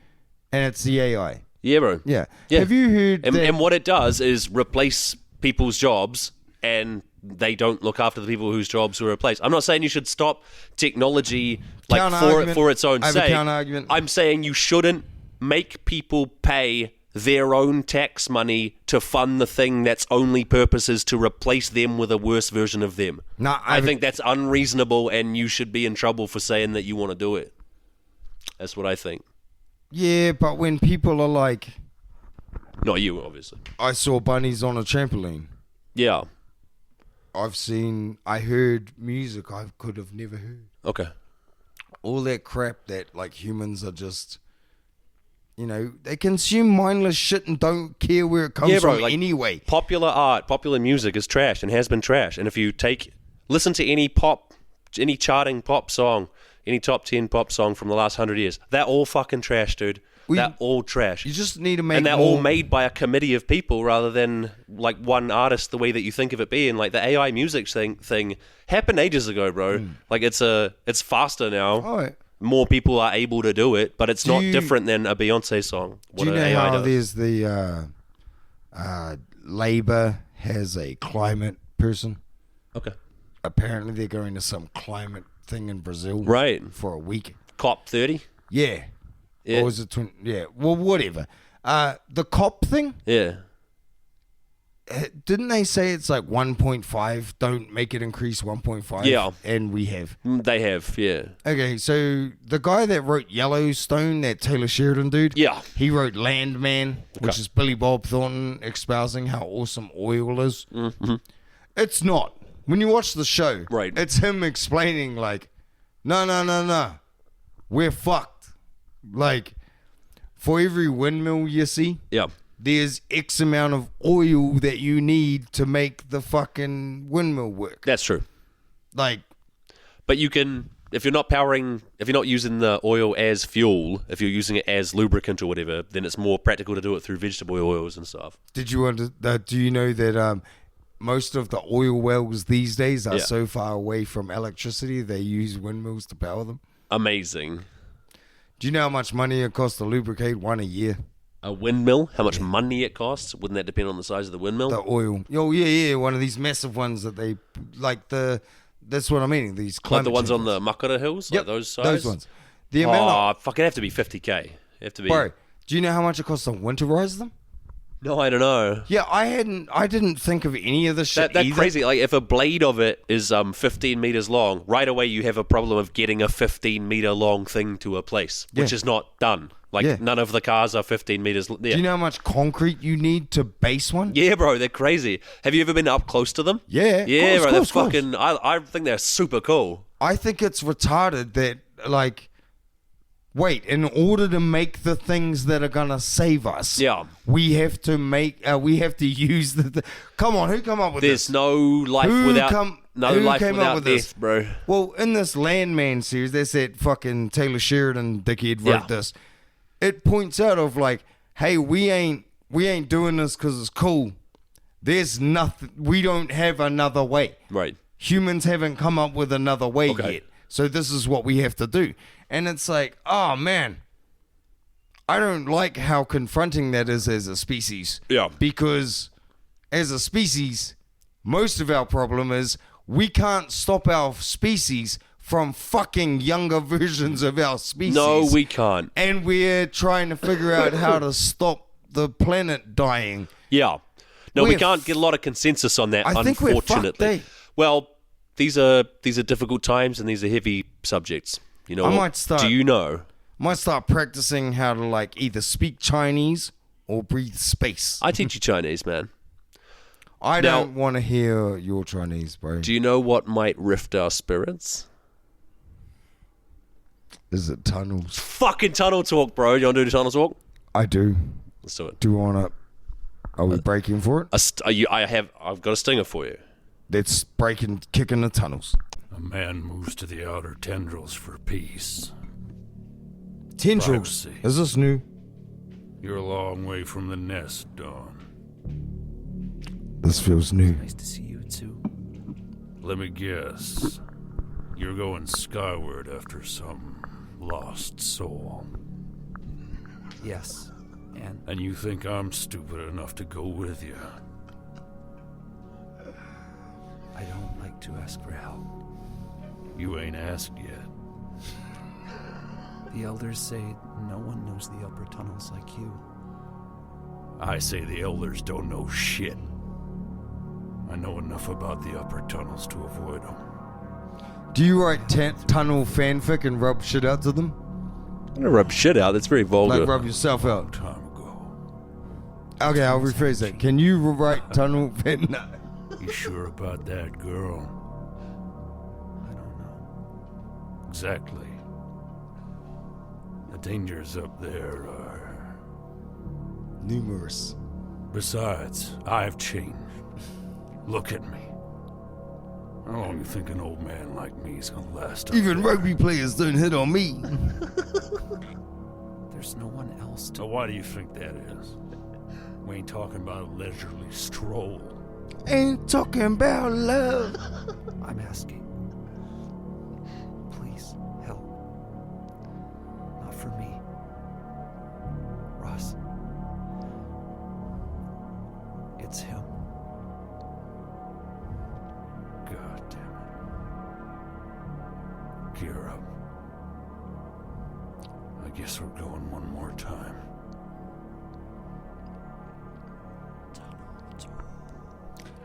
and it's the AI. Yeah, bro. Yeah. Yeah. Have you heard that? And what it does is replace people's jobs, and they don't look after the people whose jobs were replaced. I'm not saying you should stop technology for its own I have a sake. counter-argument. I'm saying you shouldn't make people pay their own tax money to fund the thing that's only purpose is to replace them with a worse version of them. No, I think that's unreasonable, and you should be in trouble for saying that you want to do it. That's what I think. Yeah, but when people are like... Not you, obviously. I saw bunnies on a trampoline. Yeah. I heard music I could have never heard. Okay. All that crap that like humans are just... You know, they consume mindless shit and don't care where it comes from anyway. Popular art, popular music is trash and has been trash. And if you listen to any charting pop song, any top 10 pop song from the last 100 years, they're all fucking trash, dude. They're all trash. You just need to make And they're all made by a committee of people rather than like one artist the way that you think of it being. Like the AI music thing happened ages ago, bro. Like it's faster now. Oh, More people are able to do it, but it's not different than a Beyonce song. Do you know how there's the Labour has a climate person? Okay. Apparently they're going to some climate thing in Brazil. Right. For a week. COP30? Yeah. Or was it... Yeah. Well, whatever. The COP thing? Yeah. didn't they say it's like 1.5? Don't make it increase 1.5. Yeah. And we have. They have, yeah. Okay, so the guy that wrote Yellowstone, that Taylor Sheridan dude, Yeah. he wrote Landman, which is Billy Bob Thornton espousing how awesome oil is. Mm-hmm. It's not. When you watch the show, Right. it's him explaining like, no, we're fucked. Like, for every windmill you see, Yeah. there's X amount of oil that you need to make the fucking windmill work. That's true. Like, But you can, if you're not using the oil as fuel, if you're using it as lubricant or whatever, then it's more practical to do it through vegetable oils and stuff. do you know that most of the oil wells these days are so far away from electricity, they use windmills to power them? Amazing. Do you know how much money it costs to lubricate one a year? A windmill? How much money it costs? Wouldn't that depend on the size of the windmill? The oil. Oh, yeah. One of these massive ones that they, like that's what I mean. These Like the ones change on the Makara Hills? Yep, Like those size? those ones. The amount fuck, it'd have to be 50k. Have to be. Bro, do you know how much it costs to winterize them? No, I don't know. Yeah, I didn't think of any of this shit That's either. crazy. Like, if a blade of it is 15 meters long, right away you have a problem of getting a 15-meter long thing to a place, which Yeah. is not done. Like, none of the cars are 15 meters. Yeah. Do you know how much concrete you need to base one? Yeah, bro, they're crazy. Have you ever been up close to them? Yeah, Yeah, of bro, course, they're of course. fucking. I think they're super cool. I think it's retarded that, like, wait, in order to make the things that are gonna save us, Yeah. we have to use the. Come on, who come up with There's this? no life Who without come- no who life came up without with death, this? bro. Well, in this Landman series, that's that fucking Taylor Sheridan dickhead wrote Yeah. this. It points out of like, hey, we ain't doing this because it's cool. There's nothing. We don't have another way. Right. Humans haven't come up with another way Okay. yet. So this is what we have to do. And it's like, oh man, I don't like how confronting that is as a species. Yeah. Because as a species, most of our problem is we can't stop our species from fucking younger versions of our species. No, we can't. And we're trying to figure out how to stop the planet dying. Yeah. No, we We're can't get a lot of consensus on that, I think we're fucked, unfortunately. eh? Well, these are difficult times and these are heavy subjects. You know, I might start- Do you know? Might start practicing how to like either speak Chinese or breathe space. I teach you Chinese, man. I Now- don't want to hear your Chinese, bro. Do you know what might rift our spirits? Is it tunnels? Fucking tunnel talk, bro. You want to do the tunnel talk? I do. Let's do it. Do you want to? Are we breaking for it? I've got a stinger for you. Let's kick in the tunnels. A man moves to the outer tendrils for peace. Tendrils. Privacy. Is this new? You're a long way from the nest, Dawn. This feels new. Nice to see you too. Let me guess. You're going skyward after some lost soul. Yes, and And you think I'm stupid enough to go with you? I don't like to ask for help. You ain't asked yet. The elders say no one knows the upper tunnels like you. I say the elders don't know shit. I know enough about the upper tunnels to avoid them. Do you write tunnel fanfic and rub shit out to them? I'm gonna rub shit out. That's very vulgar. Like rub yourself out. Time ago. Okay, I'll rephrase that. Can you write tunnel fan? No. You sure about that, girl? I don't know. Exactly. The dangers up there are... Numerous. Besides, I've changed. Look at me. How long you think an old man like me's gonna last up Even there? rugby players don't hit on me. There's no one else to. So why do you think that is? We ain't talking about a leisurely stroll. Ain't talking about love. I'm asking. Please help. Not for me. Ross. It's him. God damn it. Gear up. I guess we're going one more time.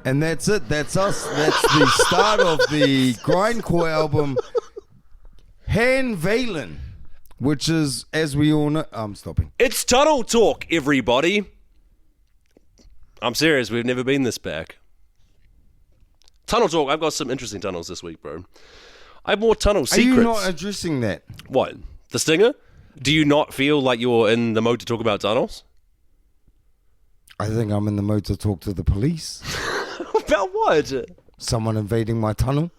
And that's it. That's us. That's the start of the grindcore album, Han Valen, which is, as we all know... I'm stopping. It's Tunnel Talk, everybody. I'm serious. We've never been this back. Tunnel Talk. I've got some interesting tunnels this week, bro. I have more tunnel secrets. Are you not addressing that? What? The stinger? Do you not feel like you're in the mode to talk about tunnels? I think I'm in the mode to talk to the police. About what? Someone invading my tunnel.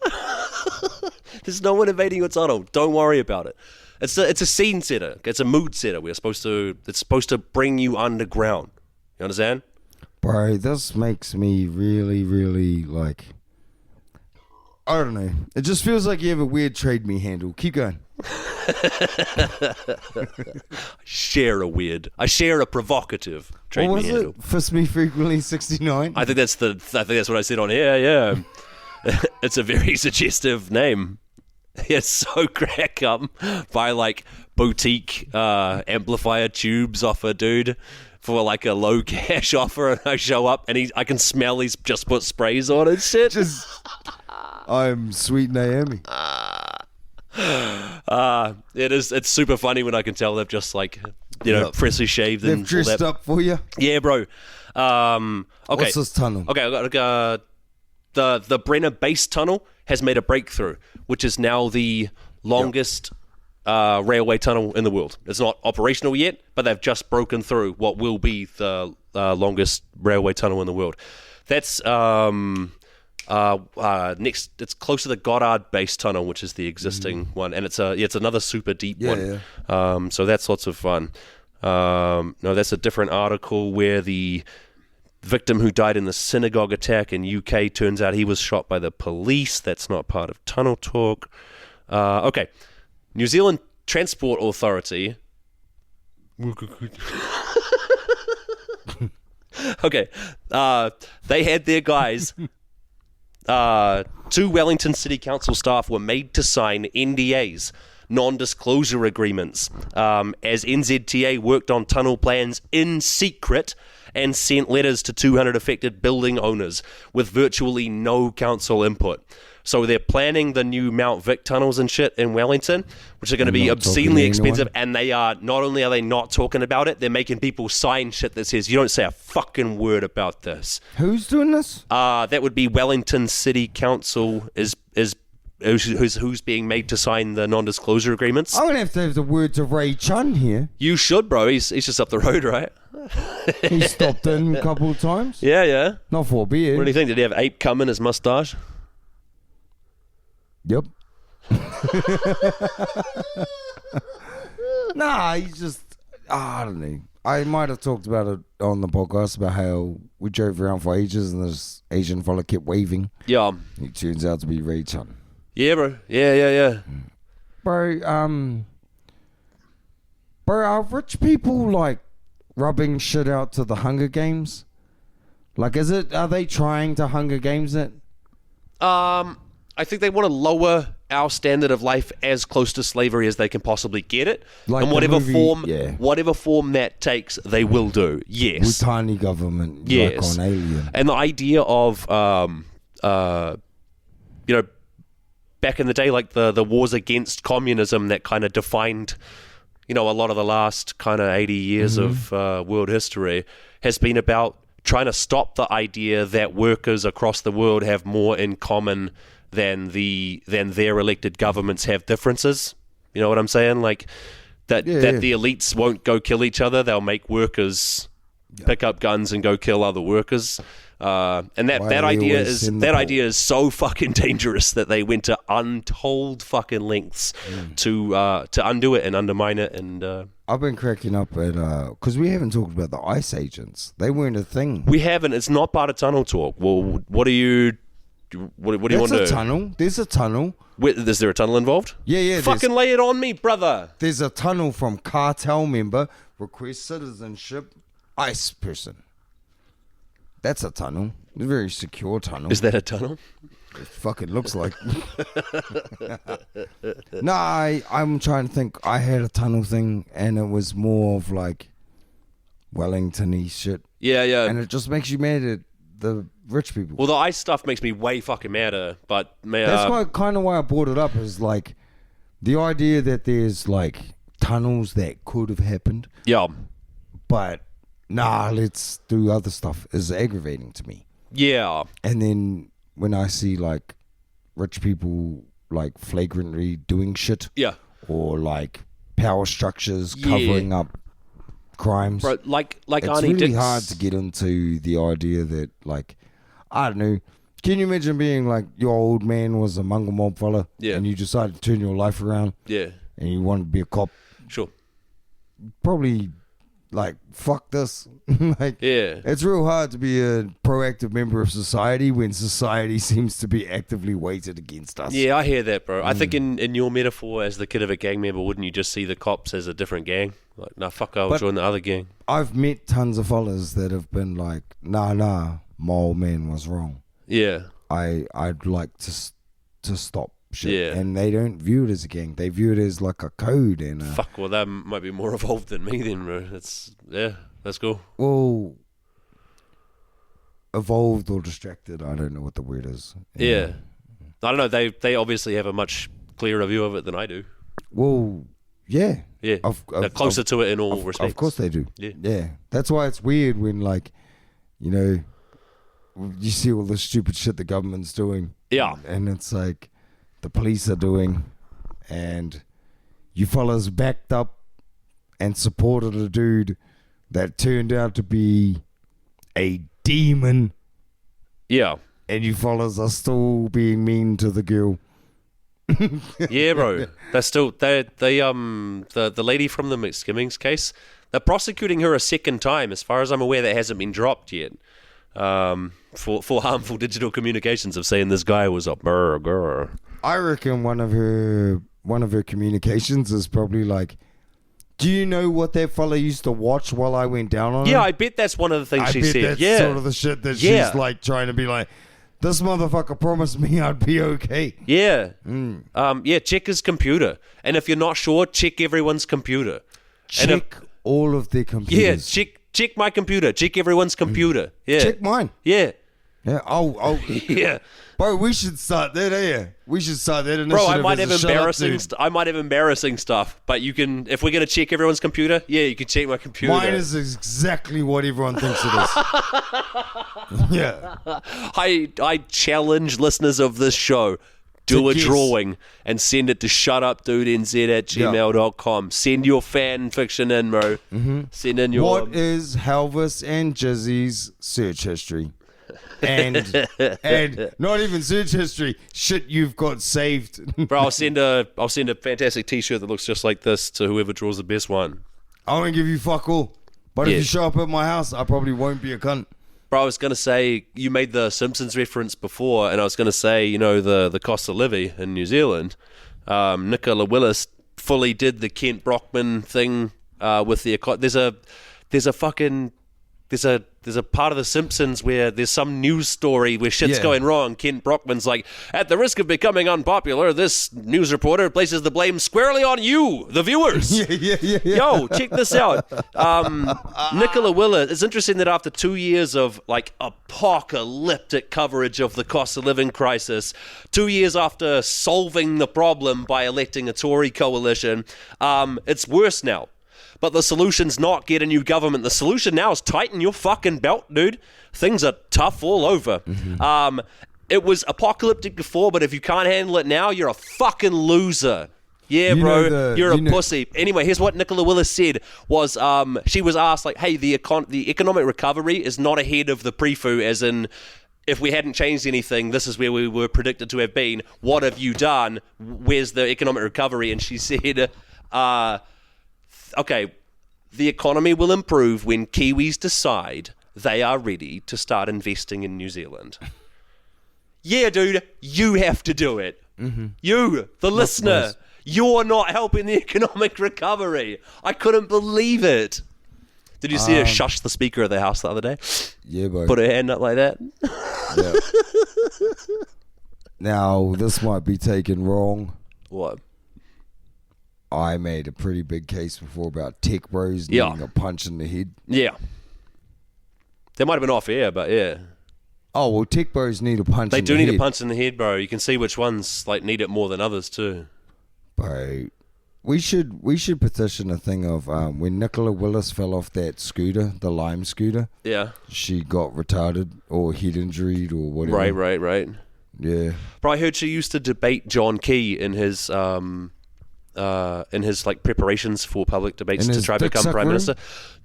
There's no one invading your tunnel. Don't worry about it. It's a scene setter. It's a mood setter. It's supposed to bring you underground. You understand? Bro, this makes me really, really like... I don't know. It just feels like you have a weird trade me handle. Keep going. I share a provocative trade What me was handle. it? Fist me frequently 69? I think that's what I said on here, yeah. It's a very suggestive name. It's so crack up by like boutique amplifier tubes off a dude for like a low cash offer, and I show up and I can smell he's just put sprays on and shit. I'm Sweet Naomi. It's super funny when I can tell they've just like, freshly shaved They've and dressed up for you. Yeah, bro. Okay. What's this tunnel? Okay, I got the Brenner Base Tunnel has made a breakthrough, which is now the longest railway tunnel in the world. It's not operational yet, but they've just broken through what will be the longest railway tunnel in the world. That's next. It's close to the Goddard Base Tunnel, which is the existing one, and it's another super deep one. Yeah. So that's lots of fun. No, that's a different article where the victim who died in the synagogue attack in UK turns out he was shot by the police. That's not part of Tunnel Talk. Okay, New Zealand Transport Authority. Okay, they had their guys. Two Wellington City Council staff were made to sign NDAs, non-disclosure agreements, as NZTA worked on tunnel plans in secret and sent letters to 200 affected building owners with virtually no council input. So they're planning the new Mount Vic tunnels and shit in Wellington, which are going to be obscenely expensive. And they are, not only are they not talking about it, they're making people sign shit that says, you don't say a fucking word about this. Who's doing this? That would be Wellington City Council who's being made to sign the non-disclosure agreements. I'm going to have the words of Ray Chun here. You should, bro. He's just up the road, right? He stopped in a couple of times. Yeah. Not for a beer. What do you think? Did he have ape cum in his mustache? Yep. Nah, he's just... I don't know. I might have talked about it on the podcast about how we drove around for ages and this Asian fella kept waving. Yeah. He turns out to be Ray Chun. Yeah, bro. Yeah. Bro, are rich people like rubbing shit out to the Hunger Games? Like, are they trying to Hunger Games it? I think they want to lower our standard of life as close to slavery as they can possibly get it. Like and whatever form that takes, they will do. Yes. With tiny government, yes. Like on Alien. And the idea of, back in the day, like the wars against communism that kind of defined, a lot of the last kind of 80 years of world history has been about trying to stop the idea that workers across the world have more in common than their elected governments have differences. You know what I'm saying? Like that the elites won't go kill each other. They'll make workers pick up guns and go kill other workers. And that idea is so fucking dangerous that they went to untold fucking lengths to undo it and undermine it. And I've been cracking up at because we haven't talked about the ICE agents. They weren't a thing. We haven't. It's not part of Tunnel Talk. Well, what do you want to do? There's a tunnel. There's a tunnel. Is there a tunnel involved? Yeah. Fucking lay it on me, brother. There's a tunnel from cartel member request citizenship ICE person. That's a tunnel. It's a very secure tunnel. Is that a tunnel? It fucking looks like. No, I'm trying to think. I had a tunnel thing, and it was more of like Wellington-y shit. Yeah. And it just makes you mad at the rich people. Well, the ice stuff makes me way fucking madder, but That's kind of why I brought it up, is like the idea that there's like tunnels that could have happened. Yeah. But nah, let's do other stuff is aggravating to me. Yeah. And then when I see like rich people like flagrantly doing shit. Yeah. Or like power structures covering up crimes. Bro, like it's Arnie really Dix. hard to get into the idea that like, I don't know, can you imagine being like your old man was a Mungo Mob fella and you decided to turn your life around and you wanted to be a cop? Sure. Probably like, fuck this. Like, it's real hard to be a proactive member of society when society seems to be actively weighted against us. Yeah, I hear that, bro. I think in your metaphor as the kid of a gang member, wouldn't you just see the cops as a different gang? Like, nah, fuck, I'll join the other gang. I've met tons of fellas that have been like, nah, my old man was wrong. Yeah. I'd like to stop shit. Yeah. And they don't view it as a gang. They view it as like a code. And fuck, well, that might be more evolved than me then, bro. That's cool. Well, evolved or distracted, I don't know what the word is. Yeah. I don't know. They obviously have a much clearer view of it than I do. Well, yeah. Yeah. They're closer to it in all respects. Of course they do. Yeah. That's why it's weird when, like, you know, you see all the stupid shit the government's doing. Yeah. And it's like the police are doing, and you fellas backed up and supported a dude that turned out to be a demon. Yeah. And you fellas are still being mean to the girl. Yeah, bro. They're still the lady from the McSkimmings case. They're prosecuting her a second time. As far as I'm aware, that hasn't been dropped yet. For harmful digital communications of saying this guy was a burger. I reckon one of her communications is probably like, do you know what that fella used to watch while I went down on him? Yeah, I bet that's one of the things she said. That's sort of the shit that she's like trying to be like, this motherfucker promised me I'd be okay. Yeah. Check his computer. And if you're not sure, check everyone's computer. Check all of their computers. Yeah, check my computer. Check everyone's computer. Yeah. Check mine. Yeah. Yeah. Oh. Yeah. Bro, we should start that, We should start that initiative. Bro, I might have embarrassing stuff, but you can, if we're going to check everyone's computer, you can check my computer. Mine is exactly what everyone thinks it is. Yeah. I challenge listeners of this show, do a drawing and send it to shutupdudenz@gmail.com. Send your fan fiction in, bro. Mm-hmm. Send in your... What is Halvis and Jizzy's search history? And not even search history. Shit you've got saved. Bro, I'll send a fantastic t-shirt that looks just like this to whoever draws the best one. I won't give you fuck all. But if you show up at my house, I probably won't be a cunt. Bro, I was going to say, you made the Simpsons reference before, and I was going to say, you know, the cost of living in New Zealand. Nicola Willis fully did the Kent Brockman thing with the... There's a part of The Simpsons where there's some news story where shit's going wrong. Kent Brockman's like, at the risk of becoming unpopular, this news reporter places the blame squarely on you, the viewers. Yeah. Yo, check this out. Nicola Willis, it's interesting that after 2 years of like apocalyptic coverage of the cost of living crisis, 2 years after solving the problem by electing a Tory coalition, it's worse now. But the solution's not get a new government. The solution now is tighten your fucking belt, dude. Things are tough all over. Mm-hmm. It was apocalyptic before, but if you can't handle it now, you're a fucking loser. Yeah, bro, you're a pussy. Anyway, here's what Nicola Willis said was she was asked, like, hey, the economic recovery is not ahead of the pre-fu, as in, if we hadn't changed anything, this is where we were predicted to have been. What have you done? Where's the economic recovery? And she said... okay, the economy will improve when Kiwis decide they are ready to start investing in New Zealand. Yeah, dude, you have to do it. Mm-hmm. You, the listener, you're not helping the economic recovery. I couldn't believe it. Did you see her shush the Speaker of the House the other day? Yeah, bro. Put her hand up like that? Yeah. Now, this might be taken wrong. What? I made a pretty big case before about tech bros needing a punch in the head. Yeah. They might have been off air, but yeah. Oh, well, tech bros need a punch They in do the need head. a punch in the head, bro. You can see which ones like need it more than others too. Bro, we should petition a thing of when Nicola Willis fell off that scooter, the Lime scooter. Yeah. She got retarded or head injured or whatever. Right. Yeah. But I heard she used to debate John Key in his like preparations for public debates In to his try to dick become suck prime room? minister.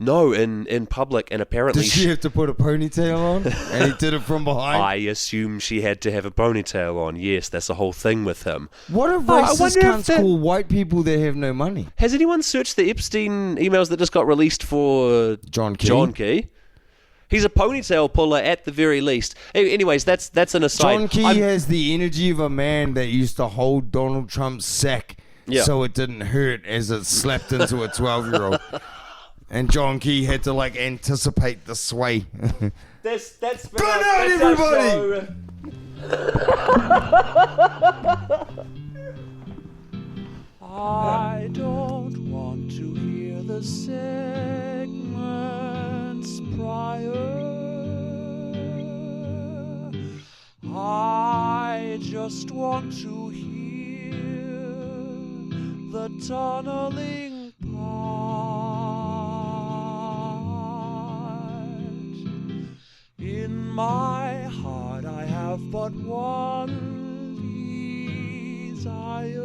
No, in public, and apparently Did she have to put a ponytail on? And he did it from behind? I assume she had to have a ponytail on. Yes, that's the whole thing with him. What if I racist wonder if cunts that- call white people that have no money? Has anyone searched the Epstein emails that just got released for John Key? John Key? He's a ponytail puller at the very least. Anyways, that's an aside. John Key has the energy of a man that used to hold Donald Trump's sack so it didn't hurt as it slapped into a 12-year-old. And John Key had to like anticipate the sway. That's Good night, everybody! I don't want to hear the segments prior. I just want to hear the tunneling part. In my heart I have but one desire,